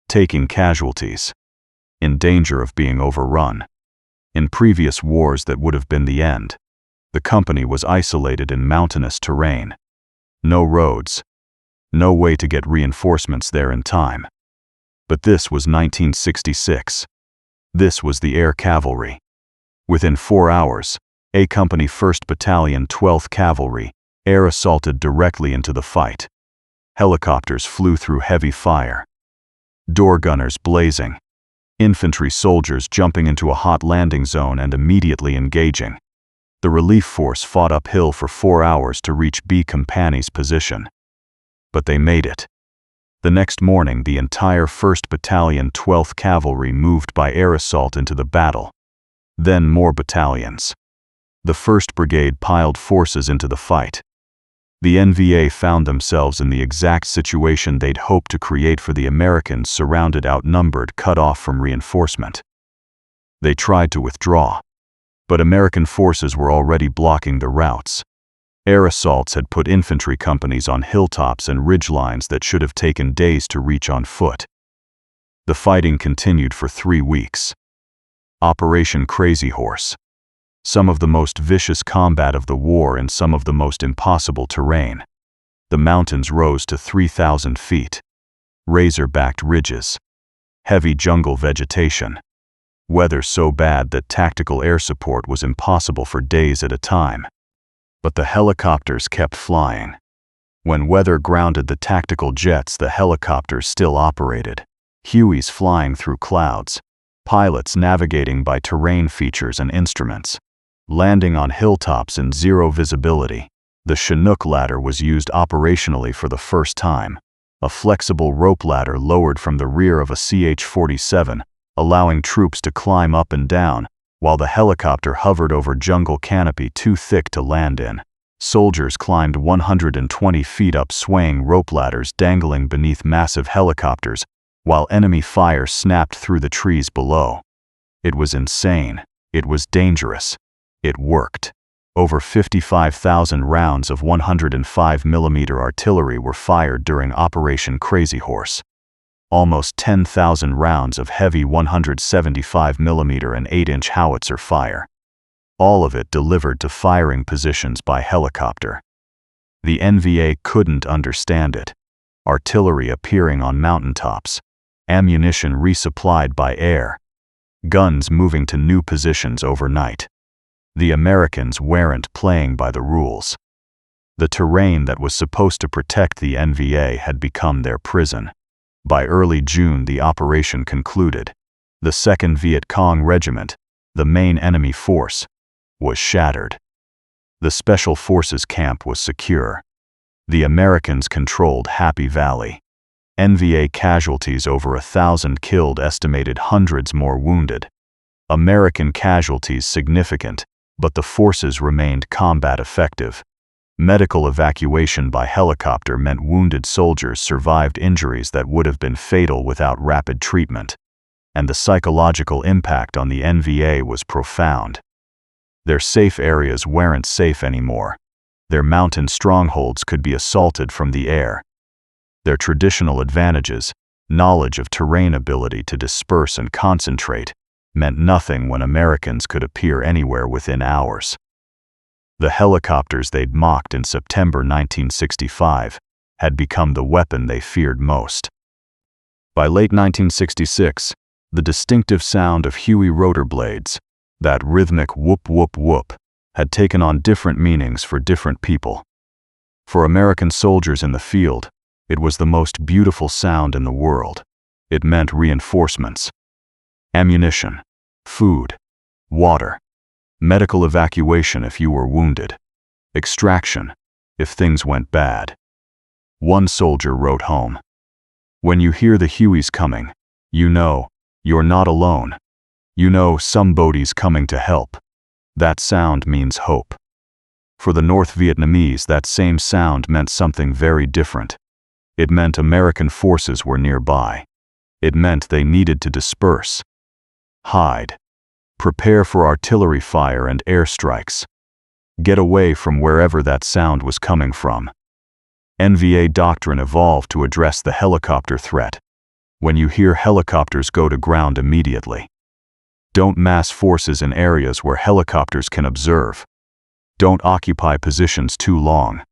taking casualties, in danger of being overrun. In previous wars, that would have been the end. The company was isolated in mountainous terrain. No roads. No way to get reinforcements there in time. But this was 1966. This was the Air Cavalry. Within 4 hours, A Company 1st Battalion 12th Cavalry air assaulted directly into the fight. Helicopters flew through heavy fire. Door gunners blazing. Infantry soldiers jumping into a hot landing zone and immediately engaging. The relief force fought uphill for 4 hours to reach B Company's position. But they made it. The next morning, the entire 1st Battalion 12th Cavalry moved by air assault into the battle. Then more battalions. The 1st Brigade piled forces into the fight. The NVA found themselves in the exact situation they'd hoped to create for the Americans, surrounded, outnumbered, cut off from reinforcement. They tried to withdraw, but American forces were already blocking the routes. Air assaults had put infantry companies on hilltops and ridgelines that should have taken days to reach on foot. The fighting continued for 3 weeks. Operation Crazy Horse. Some of the most vicious combat of the war in some of the most impossible terrain. The mountains rose to 3,000 feet. Razor-backed ridges. Heavy jungle vegetation. Weather so bad that tactical air support was impossible for days at a time. But the helicopters kept flying. When weather grounded the tactical jets, the helicopters still operated. Hueys flying through clouds. Pilots navigating by terrain features and instruments. Landing on hilltops in zero visibility. The Chinook ladder was used operationally for the first time. A flexible rope ladder lowered from the rear of a CH-47, allowing troops to climb up and down, while the helicopter hovered over jungle canopy too thick to land in. Soldiers climbed 120 feet up swaying rope ladders dangling beneath massive helicopters, while enemy fire snapped through the trees below. It was insane. It was dangerous. It worked. Over 55,000 rounds of 105mm artillery were fired during Operation Crazy Horse. Almost 10,000 rounds of heavy 175mm and 8-inch howitzer fire. All of it delivered to firing positions by helicopter. The NVA couldn't understand it. Artillery appearing on mountaintops. Ammunition resupplied by air. Guns moving to new positions overnight. The Americans weren't playing by the rules. The terrain that was supposed to protect the NVA had become their prison. By early June, the operation concluded. The 2nd Viet Cong Regiment, the main enemy force, was shattered. The Special Forces camp was secure. The Americans controlled Happy Valley. NVA casualties over 1,000 killed, estimated hundreds more wounded. American casualties significant, but the forces remained combat effective. Medical evacuation by helicopter meant wounded soldiers survived injuries that would have been fatal without rapid treatment. And the psychological impact on the NVA was profound. Their safe areas weren't safe anymore. Their mountain strongholds could be assaulted from the air. Their traditional advantages, knowledge of terrain, ability to disperse and concentrate, meant nothing when Americans could appear anywhere within hours. The helicopters they'd mocked in September 1965 had become the weapon they feared most. By late 1966, the distinctive sound of Huey rotor blades, that rhythmic whoop whoop whoop, had taken on different meanings for different people. For American soldiers in the field, it was the most beautiful sound in the world. It meant reinforcements. Ammunition, food, water, medical evacuation if you were wounded, extraction if things went bad. One soldier wrote home, "When you hear the Hueys coming, you know you're not alone. You know somebody's coming to help. That sound means hope." For the North Vietnamese, that same sound meant something very different. It meant American forces were nearby. It meant they needed to disperse. Hide. Prepare for artillery fire and airstrikes. Get away from wherever that sound was coming from. NVA doctrine evolved to address the helicopter threat. When you hear helicopters, go to ground immediately. Don't mass forces in areas where helicopters can observe. Don't occupy positions too long.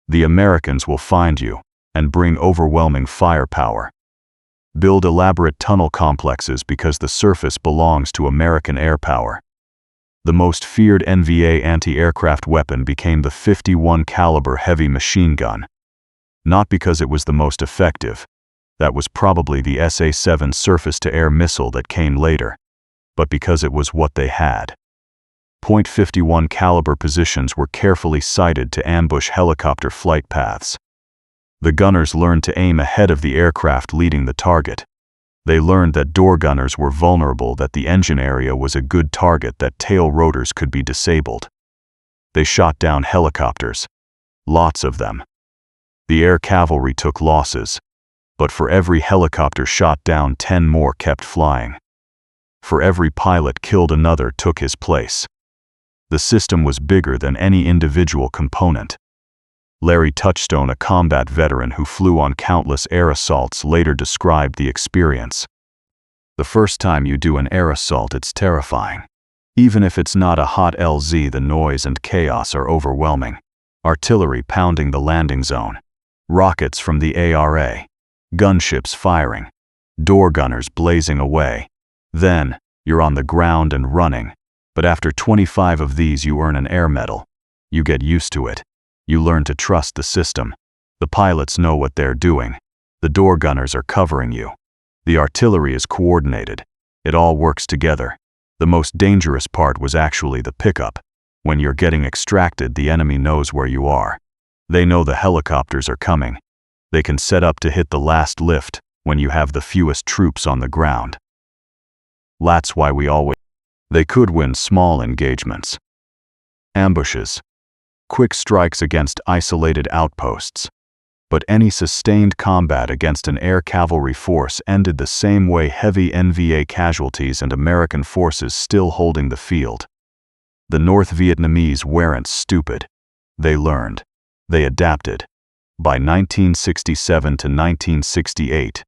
The Americans will find you and bring overwhelming firepower. Build elaborate tunnel complexes because the surface belongs to American air power. The most feared NVA anti-aircraft weapon became the .51 caliber heavy machine gun. Not because it was the most effective. That was probably the SA-7 surface-to-air missile that came later. But because it was what they had. .51 caliber positions were carefully sighted to ambush helicopter flight paths. The gunners learned to aim ahead of the aircraft leading the target. They learned that door gunners were vulnerable, that the engine area was a good target, that tail rotors could be disabled. They shot down helicopters. Lots of them. The Air Cavalry took losses, but for every helicopter shot down, 10 more kept flying. For every pilot killed, another took his place. The system was bigger than any individual component. Larry Touchstone, a combat veteran who flew on countless air assaults, later described the experience. The first time you do an air assault, it's terrifying. Even if it's not a hot LZ, the noise and chaos are overwhelming. Artillery pounding the landing zone. Rockets from the ARA. Gunships firing. Door gunners blazing away. Then, you're on the ground and running. But after 25 of these, you earn an air medal. You get used to it. You learn to trust the system. The pilots know what they're doing. The door gunners are covering you. The artillery is coordinated. It all works together. The most dangerous part was actually the pickup. When you're getting extracted, the enemy knows where you are. They know the helicopters are coming. They can set up to hit the last lift when you have the fewest troops on the ground. That's why they could win small engagements. Ambushes. Quick strikes against isolated outposts. But any sustained combat against an air cavalry force ended the same way: heavy NVA casualties and American forces still holding the field. The North Vietnamese weren't stupid. They learned. They adapted. By 1967 to 1968,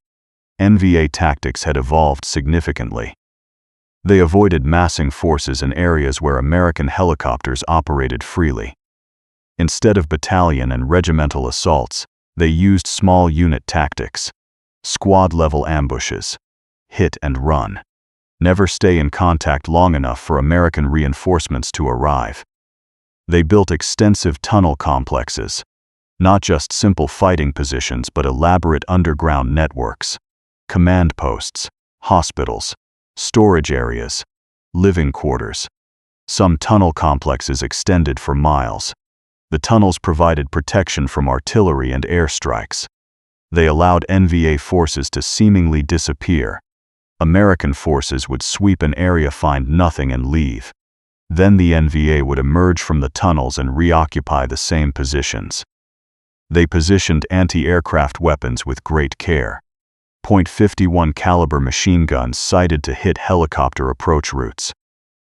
NVA tactics had evolved significantly. They avoided massing forces in areas where American helicopters operated freely. Instead of battalion and regimental assaults, they used small unit tactics. Squad-level ambushes. Hit and run. Never stay in contact long enough for American reinforcements to arrive. They built extensive tunnel complexes. Not just simple fighting positions, but elaborate underground networks. Command posts, hospitals, storage areas, living quarters. Some tunnel complexes extended for miles. The tunnels provided protection from artillery and airstrikes. They allowed NVA forces to seemingly disappear. American forces would sweep an area, find nothing, and leave. Then the NVA would emerge from the tunnels and reoccupy the same positions. They positioned anti-aircraft weapons with great care. .51 caliber machine guns sighted to hit helicopter approach routes.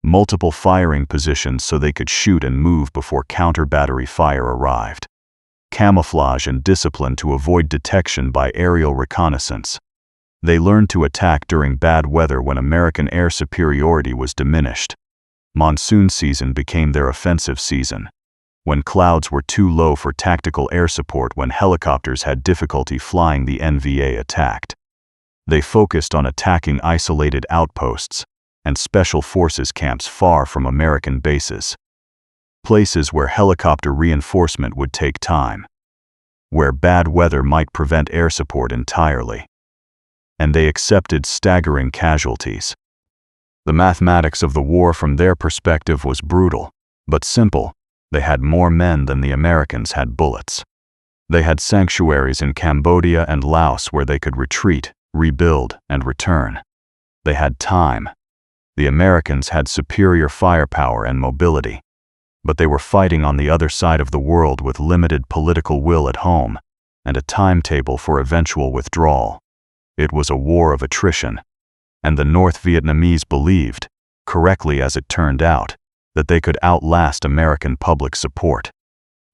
Multiple firing positions so they could shoot and move before counter-battery fire arrived. Camouflage and discipline to avoid detection by aerial reconnaissance. They learned to attack during bad weather when American air superiority was diminished. Monsoon season became their offensive season. When clouds were too low for tactical air support, when helicopters had difficulty flying, the NVA attacked. They focused on attacking isolated outposts and special forces camps far from American bases. Places where helicopter reinforcement would take time. Where bad weather might prevent air support entirely. And they accepted staggering casualties. The mathematics of the war from their perspective was brutal, but simple. They had more men than the Americans had bullets. They had sanctuaries in Cambodia and Laos where they could retreat, rebuild, and return. They had time. The Americans had superior firepower and mobility. But they were fighting on the other side of the world with limited political will at home and a timetable for eventual withdrawal. It was a war of attrition. And the North Vietnamese believed, correctly as it turned out, that they could outlast American public support.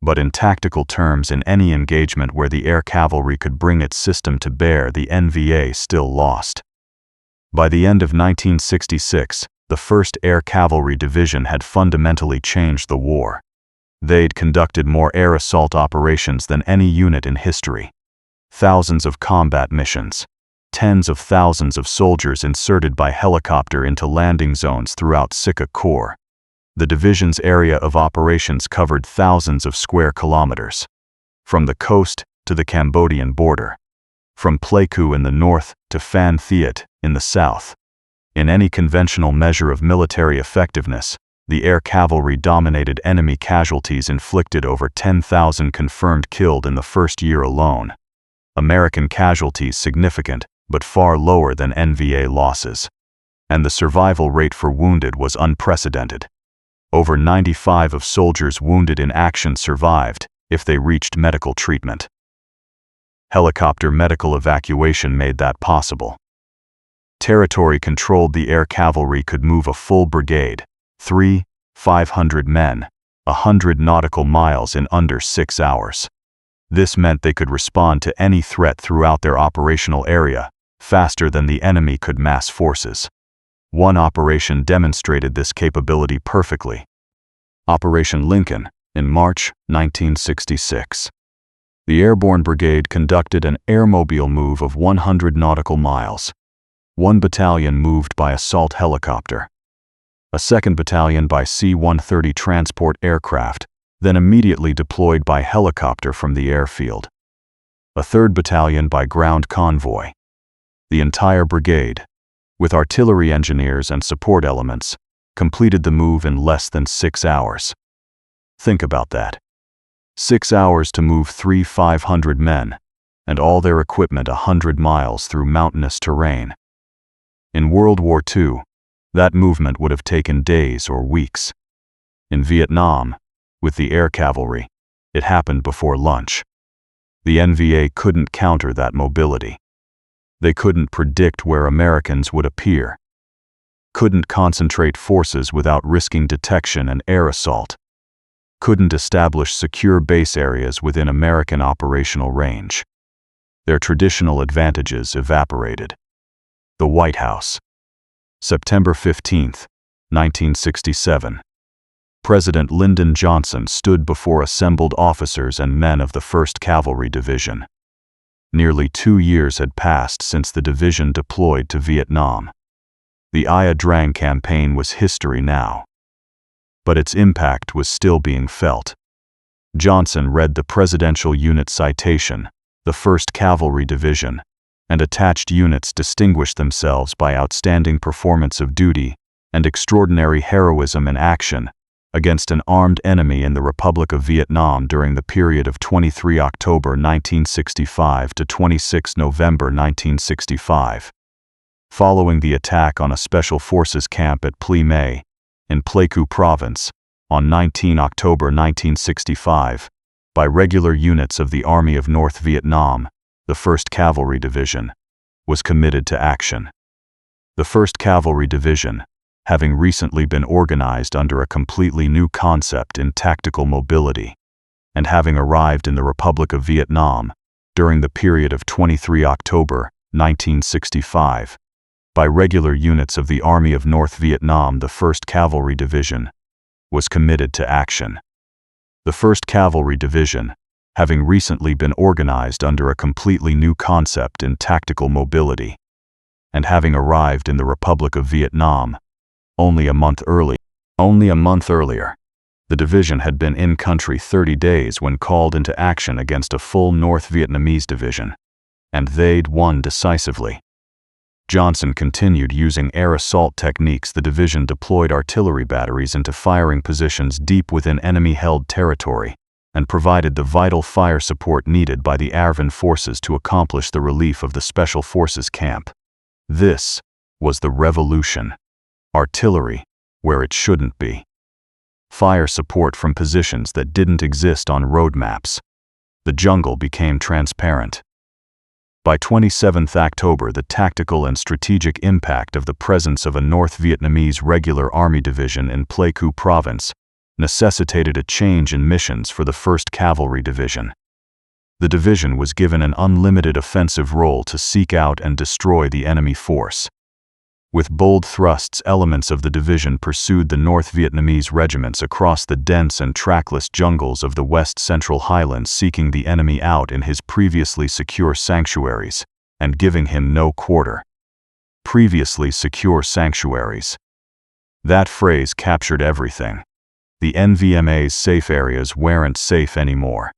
But in tactical terms, in any engagement where the Air Cavalry could bring its system to bear, the NVA still lost. By the end of 1966, the 1st Air Cavalry Division had fundamentally changed the war. They'd conducted more air assault operations than any unit in history. Thousands of combat missions. Tens of thousands of soldiers inserted by helicopter into landing zones throughout Sika Corps. The division's area of operations covered thousands of square kilometers. From the coast to the Cambodian border. From Pleiku in the north to Phan Thiet in the south. In any conventional measure of military effectiveness, the Air Cavalry dominated. Enemy casualties inflicted over 10,000 confirmed killed in the first year alone. American casualties significant, but far lower than NVA losses. And the survival rate for wounded was unprecedented. Over 95% of soldiers wounded in action survived if they reached medical treatment. Helicopter medical evacuation made that possible. Territory controlled. The Air Cavalry could move a full brigade, 500 men, 100 nautical miles in under 6 hours. This meant they could respond to any threat throughout their operational area faster than the enemy could mass forces. One operation demonstrated this capability perfectly. Operation Lincoln, in March 1966. The Airborne Brigade conducted an airmobile move of 100 nautical miles. One battalion moved by assault helicopter. A second battalion by C-130 transport aircraft, then immediately deployed by helicopter from the airfield. A third battalion by ground convoy. The entire brigade, with artillery engineers and support elements, completed the move in less than 6 hours. Think about that. 6 hours to move 500 men, and all their equipment 100 miles through mountainous terrain. In World War II, that movement would have taken days or weeks. In Vietnam, with the Air Cavalry, it happened before lunch. The NVA couldn't counter that mobility. They couldn't predict where Americans would appear. Couldn't concentrate forces without risking detection and air assault. Couldn't establish secure base areas within American operational range. Their traditional advantages evaporated. The White House. September 15, 1967. President Lyndon Johnson stood before assembled officers and men of the 1st Cavalry Division. Nearly 2 years had passed since the division deployed to Vietnam. The Ia Drang campaign was history now. But its impact was still being felt. Johnson read the Presidential Unit Citation, the 1st Cavalry Division, and attached units distinguished themselves by outstanding performance of duty and extraordinary heroism in action against an armed enemy in the Republic of Vietnam during the period of 23 October 1965 to 26 November 1965. Following the attack on a Special Forces camp at Plei Mei, in Pleiku Province, on 19 October 1965, by regular units of the Army of North Vietnam, the 1st Cavalry Division was committed to action. The 1st Cavalry Division, having recently been organized under a completely new concept in tactical mobility, and having arrived in the Republic of Vietnam during the period of 23 October 1965, by regular units of the Army of North Vietnam, the 1st Cavalry Division was committed to action. The 1st Cavalry Division, having recently been organized under a completely new concept in tactical mobility, and having arrived in the Republic of Vietnam only a month earlier, the division had been in country 30 days when called into action against a full North Vietnamese division, and they'd won decisively. Johnson continued using air assault techniques. The division deployed artillery batteries into firing positions deep within enemy-held territory, and provided the vital fire support needed by the ARVN forces to accomplish the relief of the Special Forces camp. This was the revolution. Artillery, where it shouldn't be. Fire support from positions that didn't exist on roadmaps. The jungle became transparent. By 27 October, the tactical and strategic impact of the presence of a North Vietnamese regular army division in Pleiku Province necessitated a change in missions for the 1st Cavalry Division. The division was given an unlimited offensive role to seek out and destroy the enemy force. With bold thrusts, elements of the division pursued the North Vietnamese regiments across the dense and trackless jungles of the West Central Highlands, seeking the enemy out in his previously secure sanctuaries, and giving him no quarter. Previously secure sanctuaries. That phrase captured everything. The NVMA's safe areas weren't safe anymore.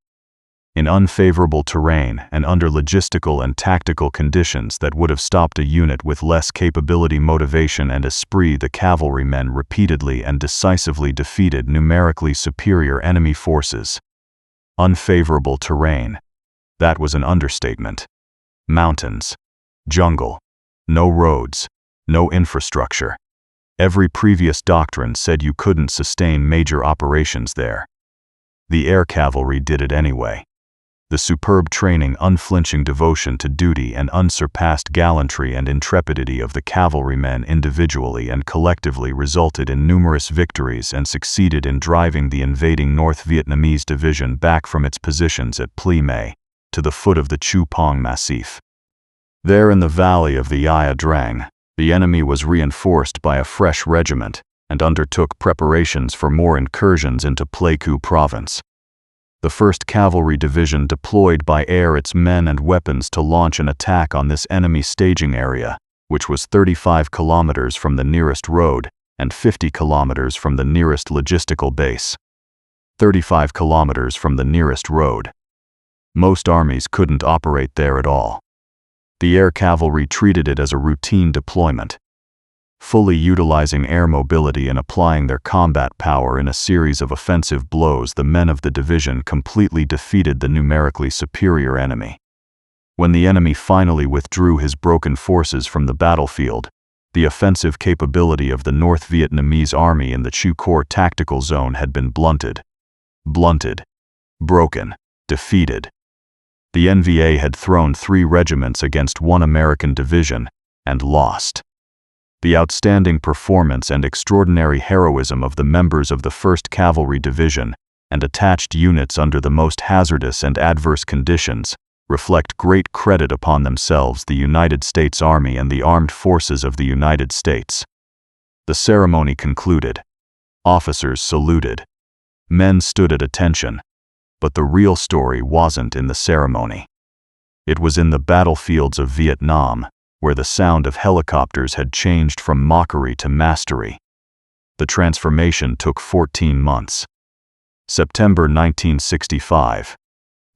In unfavorable terrain and under logistical and tactical conditions that would have stopped a unit with less capability, motivation, and esprit, the cavalrymen repeatedly and decisively defeated numerically superior enemy forces. Unfavorable terrain. That was an understatement. Mountains. Jungle. No roads. No infrastructure. Every previous doctrine said you couldn't sustain major operations there. The Air Cavalry did it anyway. The superb training, unflinching devotion to duty, and unsurpassed gallantry and intrepidity of the cavalrymen individually and collectively resulted in numerous victories and succeeded in driving the invading North Vietnamese division back from its positions at Plei Mei to the foot of the Chu Pong Massif. There in the valley of the Ia Drang, the enemy was reinforced by a fresh regiment and undertook preparations for more incursions into Pleiku province. The 1st Cavalry Division deployed by air its men and weapons to launch an attack on this enemy staging area, which was 35 kilometers from the nearest road and 50 kilometers from the nearest logistical base. 35 kilometers from the nearest road. Most armies couldn't operate there at all. The Air Cavalry treated it as a routine deployment, fully utilizing air mobility and applying their combat power in a series of offensive blows. The men of the division completely defeated the numerically superior enemy. When the enemy finally withdrew his broken forces from the battlefield, the offensive capability of the North Vietnamese army in the Chu Corps tactical zone had been blunted, broken, defeated. The NVA had thrown 3 regiments against 1 American division and lost. The outstanding performance and extraordinary heroism of the members of the 1st Cavalry Division and attached units under the most hazardous and adverse conditions reflect great credit upon themselves, the United States Army and the Armed Forces of the United States. The ceremony concluded. Officers saluted. Men stood at attention. But the real story wasn't in the ceremony. It was in the battlefields of Vietnam, where the sound of helicopters had changed from mockery to mastery. The transformation took 14 months. September 1965.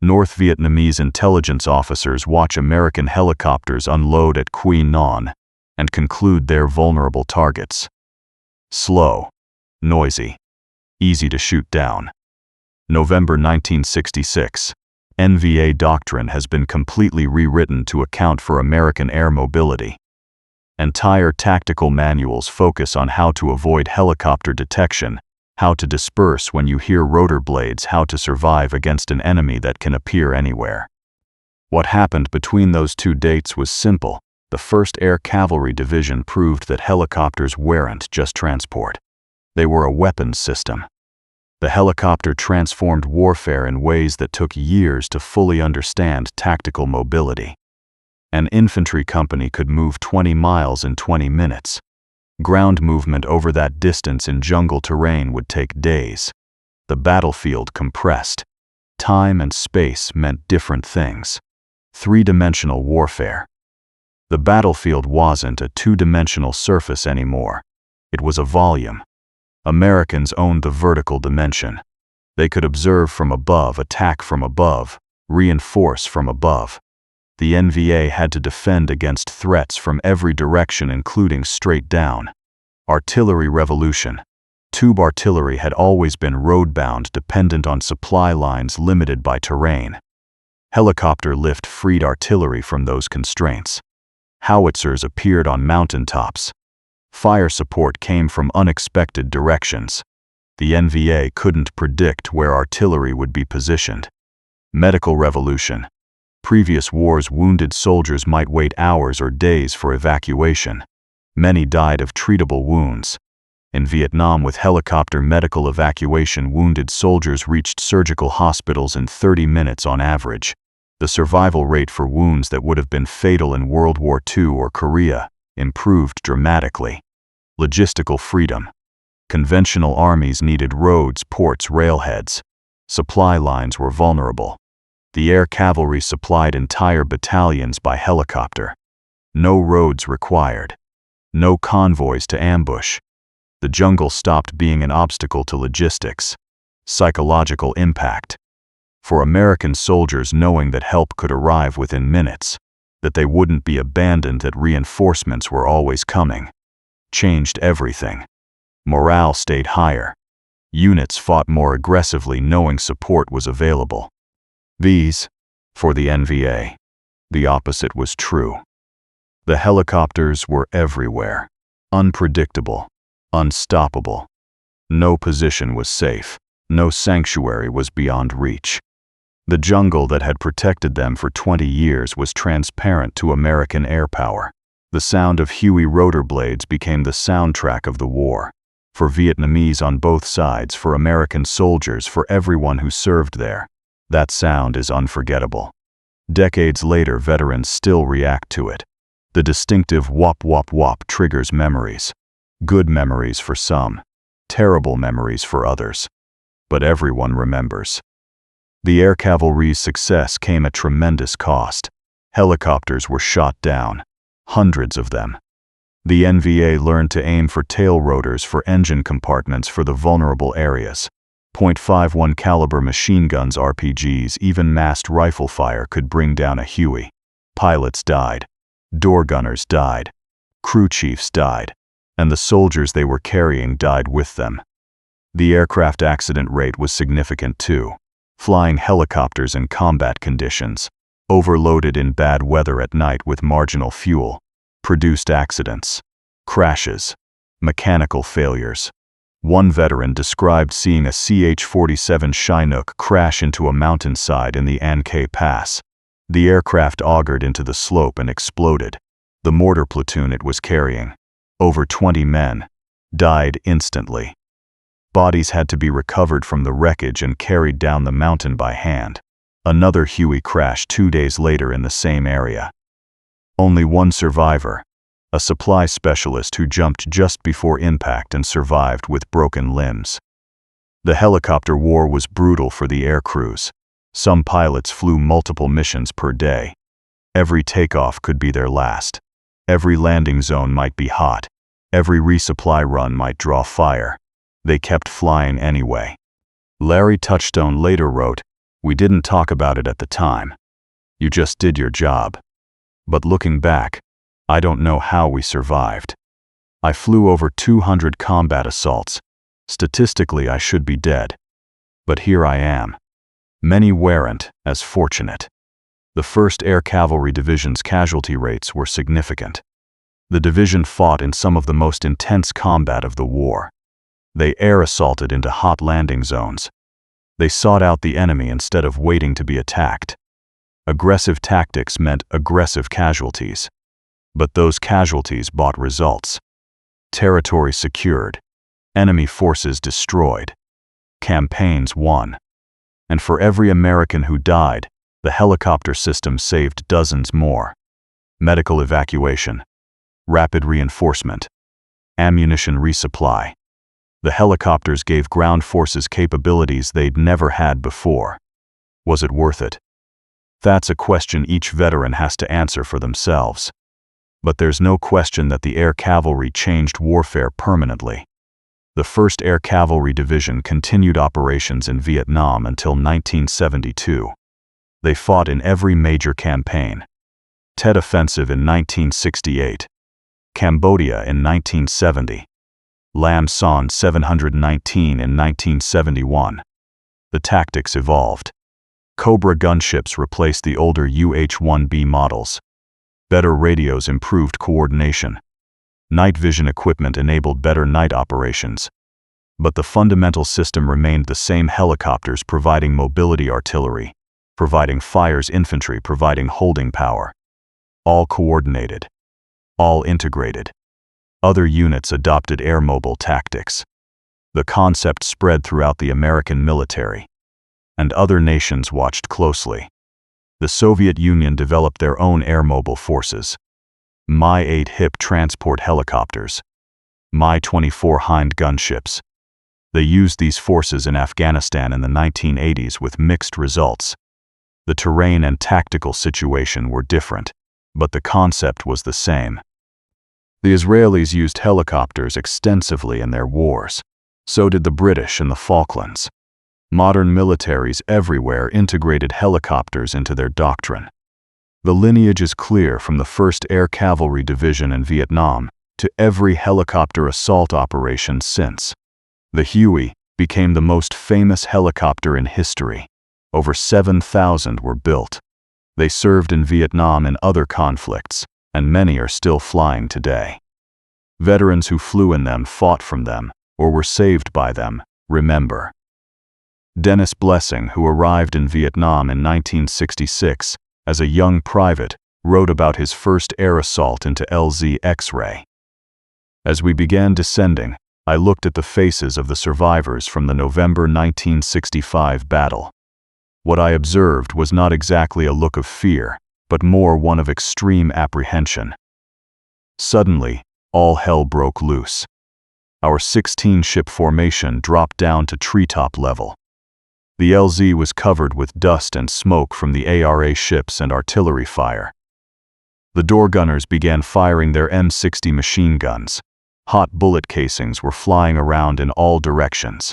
North Vietnamese intelligence officers watch American helicopters unload at Quy Nhon and conclude they're vulnerable targets. Slow, noisy, easy to shoot down. November 1966. NVA doctrine has been completely rewritten to account for American air mobility. Entire tactical manuals focus on how to avoid helicopter detection, how to disperse when you hear rotor blades, how to survive against an enemy that can appear anywhere. What happened between those 2 dates was simple. The 1st Air Cavalry Division proved that helicopters weren't just transport. They were a weapons system. The helicopter transformed warfare in ways that took years to fully understand tactical mobility. An infantry company could move 20 miles in 20 minutes. Ground movement over that distance in jungle terrain would take days. The battlefield compressed. Time and space meant different things. 3-dimensional warfare. The battlefield wasn't a 2-dimensional surface anymore. It was a volume. Americans owned the vertical dimension. They could observe from above, attack from above, reinforce from above. The NVA had to defend against threats from every direction, including straight down. Artillery revolution. Tube artillery had always been road-bound, dependent on supply lines limited by terrain. Helicopter lift freed artillery from those constraints. Howitzers appeared on mountaintops. Fire support came from unexpected directions. The NVA couldn't predict where artillery would be positioned. Medical revolution. Previous wars, wounded soldiers might wait hours or days for evacuation. Many died of treatable wounds. In Vietnam, with helicopter medical evacuation, wounded soldiers reached surgical hospitals in 30 minutes on average. The survival rate for wounds that would have been fatal in World War II or Korea improved dramatically. Logistical freedom. Conventional armies needed roads, ports, railheads. Supply lines were vulnerable. The Air Cavalry supplied entire battalions by helicopter. No roads required. No convoys to ambush. The jungle stopped being an obstacle to logistics. Psychological impact. For American soldiers, knowing that help could arrive within minutes, that they wouldn't be abandoned, that reinforcements were always coming, changed everything. Morale stayed higher. Units fought more aggressively knowing support was available. For the NVA, the opposite was true. The helicopters were everywhere, unpredictable, Unstoppable. No position was safe. No sanctuary was beyond reach. The jungle that had protected them for 20 years was transparent to American air power. The sound of Huey rotor blades became the soundtrack of the war. For Vietnamese on both sides, for American soldiers, for everyone who served there. That sound is unforgettable. Decades later, veterans still react to it. The distinctive whop whop whop triggers memories. Good memories for some, terrible memories for others. But everyone remembers. The Air Cavalry's success came at tremendous cost. Helicopters were shot down, hundreds of them. The NVA learned to aim for tail rotors for engine compartments for the vulnerable areas. .51 caliber machine guns, RPGs, even massed rifle fire could bring down a Huey. Pilots died. Door gunners died. Crew chiefs died. And the soldiers they were carrying died with them. The aircraft accident rate was significant too. Flying helicopters in combat conditions, overloaded in bad weather at night with marginal fuel, produced accidents, crashes, mechanical failures. One veteran described seeing a CH-47 Chinook crash into a mountainside in the An Khê Pass. The aircraft augured into the slope and exploded. The mortar platoon it was carrying, over 20 men, died instantly. Bodies had to be recovered from the wreckage and carried down the mountain by hand. Another Huey crashed 2 days later in the same area. Only one survivor, a supply specialist who jumped just before impact and survived with broken limbs. The helicopter war was brutal for the air crews. Some pilots flew multiple missions per day. Every takeoff could be their last. Every landing zone might be hot. Every resupply run might draw fire. They kept flying anyway. Larry Touchstone later wrote, "We didn't talk about it at the time. You just did your job. But looking back, I don't know how we survived. I flew over 200 combat assaults. Statistically, I should be dead. But here I am. Many weren't as fortunate." The 1st Air Cavalry Division's casualty rates were significant. The division fought in some of the most intense combat of the war. They air assaulted into hot landing zones. They sought out the enemy instead of waiting to be attacked. Aggressive tactics meant aggressive casualties. But those casualties bought results. Territory secured. Enemy forces destroyed. Campaigns won. And for every American who died, the helicopter system saved dozens more. Medical evacuation. Rapid reinforcement. Ammunition resupply. The helicopters gave ground forces capabilities they'd never had before. Was it worth it? That's a question each veteran has to answer for themselves. But there's no question that the Air Cavalry changed warfare permanently. The 1st Air Cavalry Division continued operations in Vietnam until 1972. They fought in every major campaign. Tet Offensive in 1968. Cambodia in 1970. Lam Son 719 in 1971. The tactics evolved. Cobra gunships replaced the older UH-1B models. Better radios improved coordination. Night vision equipment enabled better night operations. But the fundamental system remained the same: helicopters providing mobility artillery, providing fires infantry, providing holding power. All coordinated. All integrated. Other units adopted air mobile tactics. The concept spread throughout the American military. And other nations watched closely. The Soviet Union developed their own air mobile forces. Mi-8 HIP transport helicopters. Mi-24 Hind gunships. They used these forces in Afghanistan in the 1980s with mixed results. The terrain and tactical situation were different, but the concept was the same. The Israelis used helicopters extensively in their wars. So did the British in the Falklands. Modern militaries everywhere integrated helicopters into their doctrine. The lineage is clear from the 1st Air Cavalry Division in Vietnam to every helicopter assault operation since. The Huey became the most famous helicopter in history. Over 7,000 were built. They served in Vietnam and other conflicts, and many are still flying today. Veterans who flew in them fought from them, or were saved by them, remember. Dennis Blessing, who arrived in Vietnam in 1966 as a young private, wrote about his first air assault into LZ X-ray. As we began descending, I looked at the faces of the survivors from the November 1965 battle. What I observed was not exactly a look of fear, but more one of extreme apprehension. Suddenly, all hell broke loose. Our 16-ship formation dropped down to treetop level. The LZ was covered with dust and smoke from the ARA ships and artillery fire. The door gunners began firing their M60 machine guns. Hot bullet casings were flying around in all directions.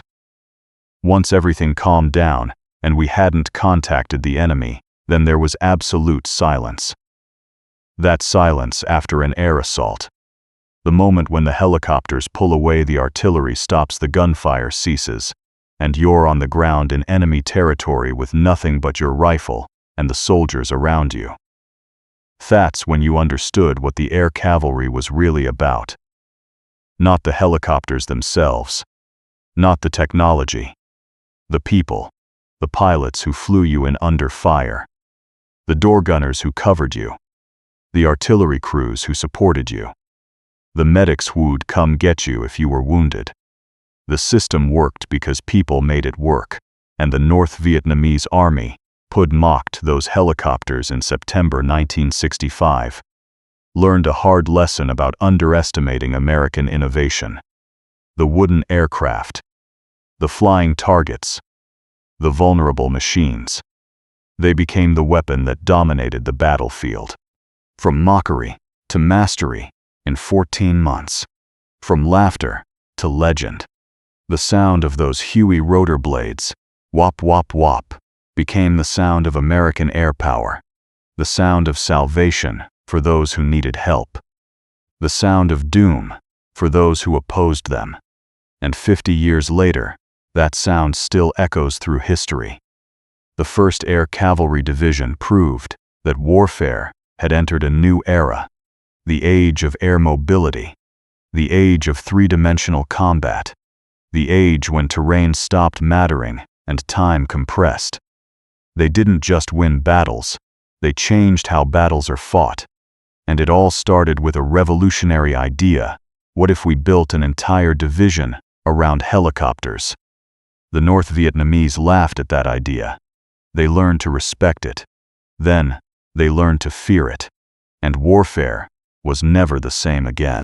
Once everything calmed down, and we hadn't contacted the enemy, then there was absolute silence. That silence after an air assault. The moment when the helicopters pull away, the artillery stops, the gunfire ceases, and you're on the ground in enemy territory with nothing but your rifle and the soldiers around you. That's when you understood what the air cavalry was really about. Not the helicopters themselves, not the technology, the people, the pilots who flew you in under fire, the door gunners who covered you, the artillery crews who supported you, the medics who'd come get you if you were wounded. The system worked because people made it work, and the North Vietnamese army mocked those helicopters in September 1965. Learned a hard lesson about underestimating American innovation. The wooden aircraft, the flying targets, the vulnerable machines. They became the weapon that dominated the battlefield. From mockery to mastery in 14 months. From laughter to legend. The sound of those Huey rotor blades, whop whop whop, became the sound of American air power. The sound of salvation for those who needed help. The sound of doom for those who opposed them. And 50 years later, that sound still echoes through history. The 1st Air Cavalry Division proved that warfare had entered a new era. The age of air mobility. The age of three-dimensional combat. The age when terrain stopped mattering and time compressed. They didn't just win battles, they changed how battles are fought. And it all started with a revolutionary idea. What if we built an entire division around helicopters? The North Vietnamese laughed at that idea. They learned to respect it. Then, they learned to fear it. And warfare was never the same again.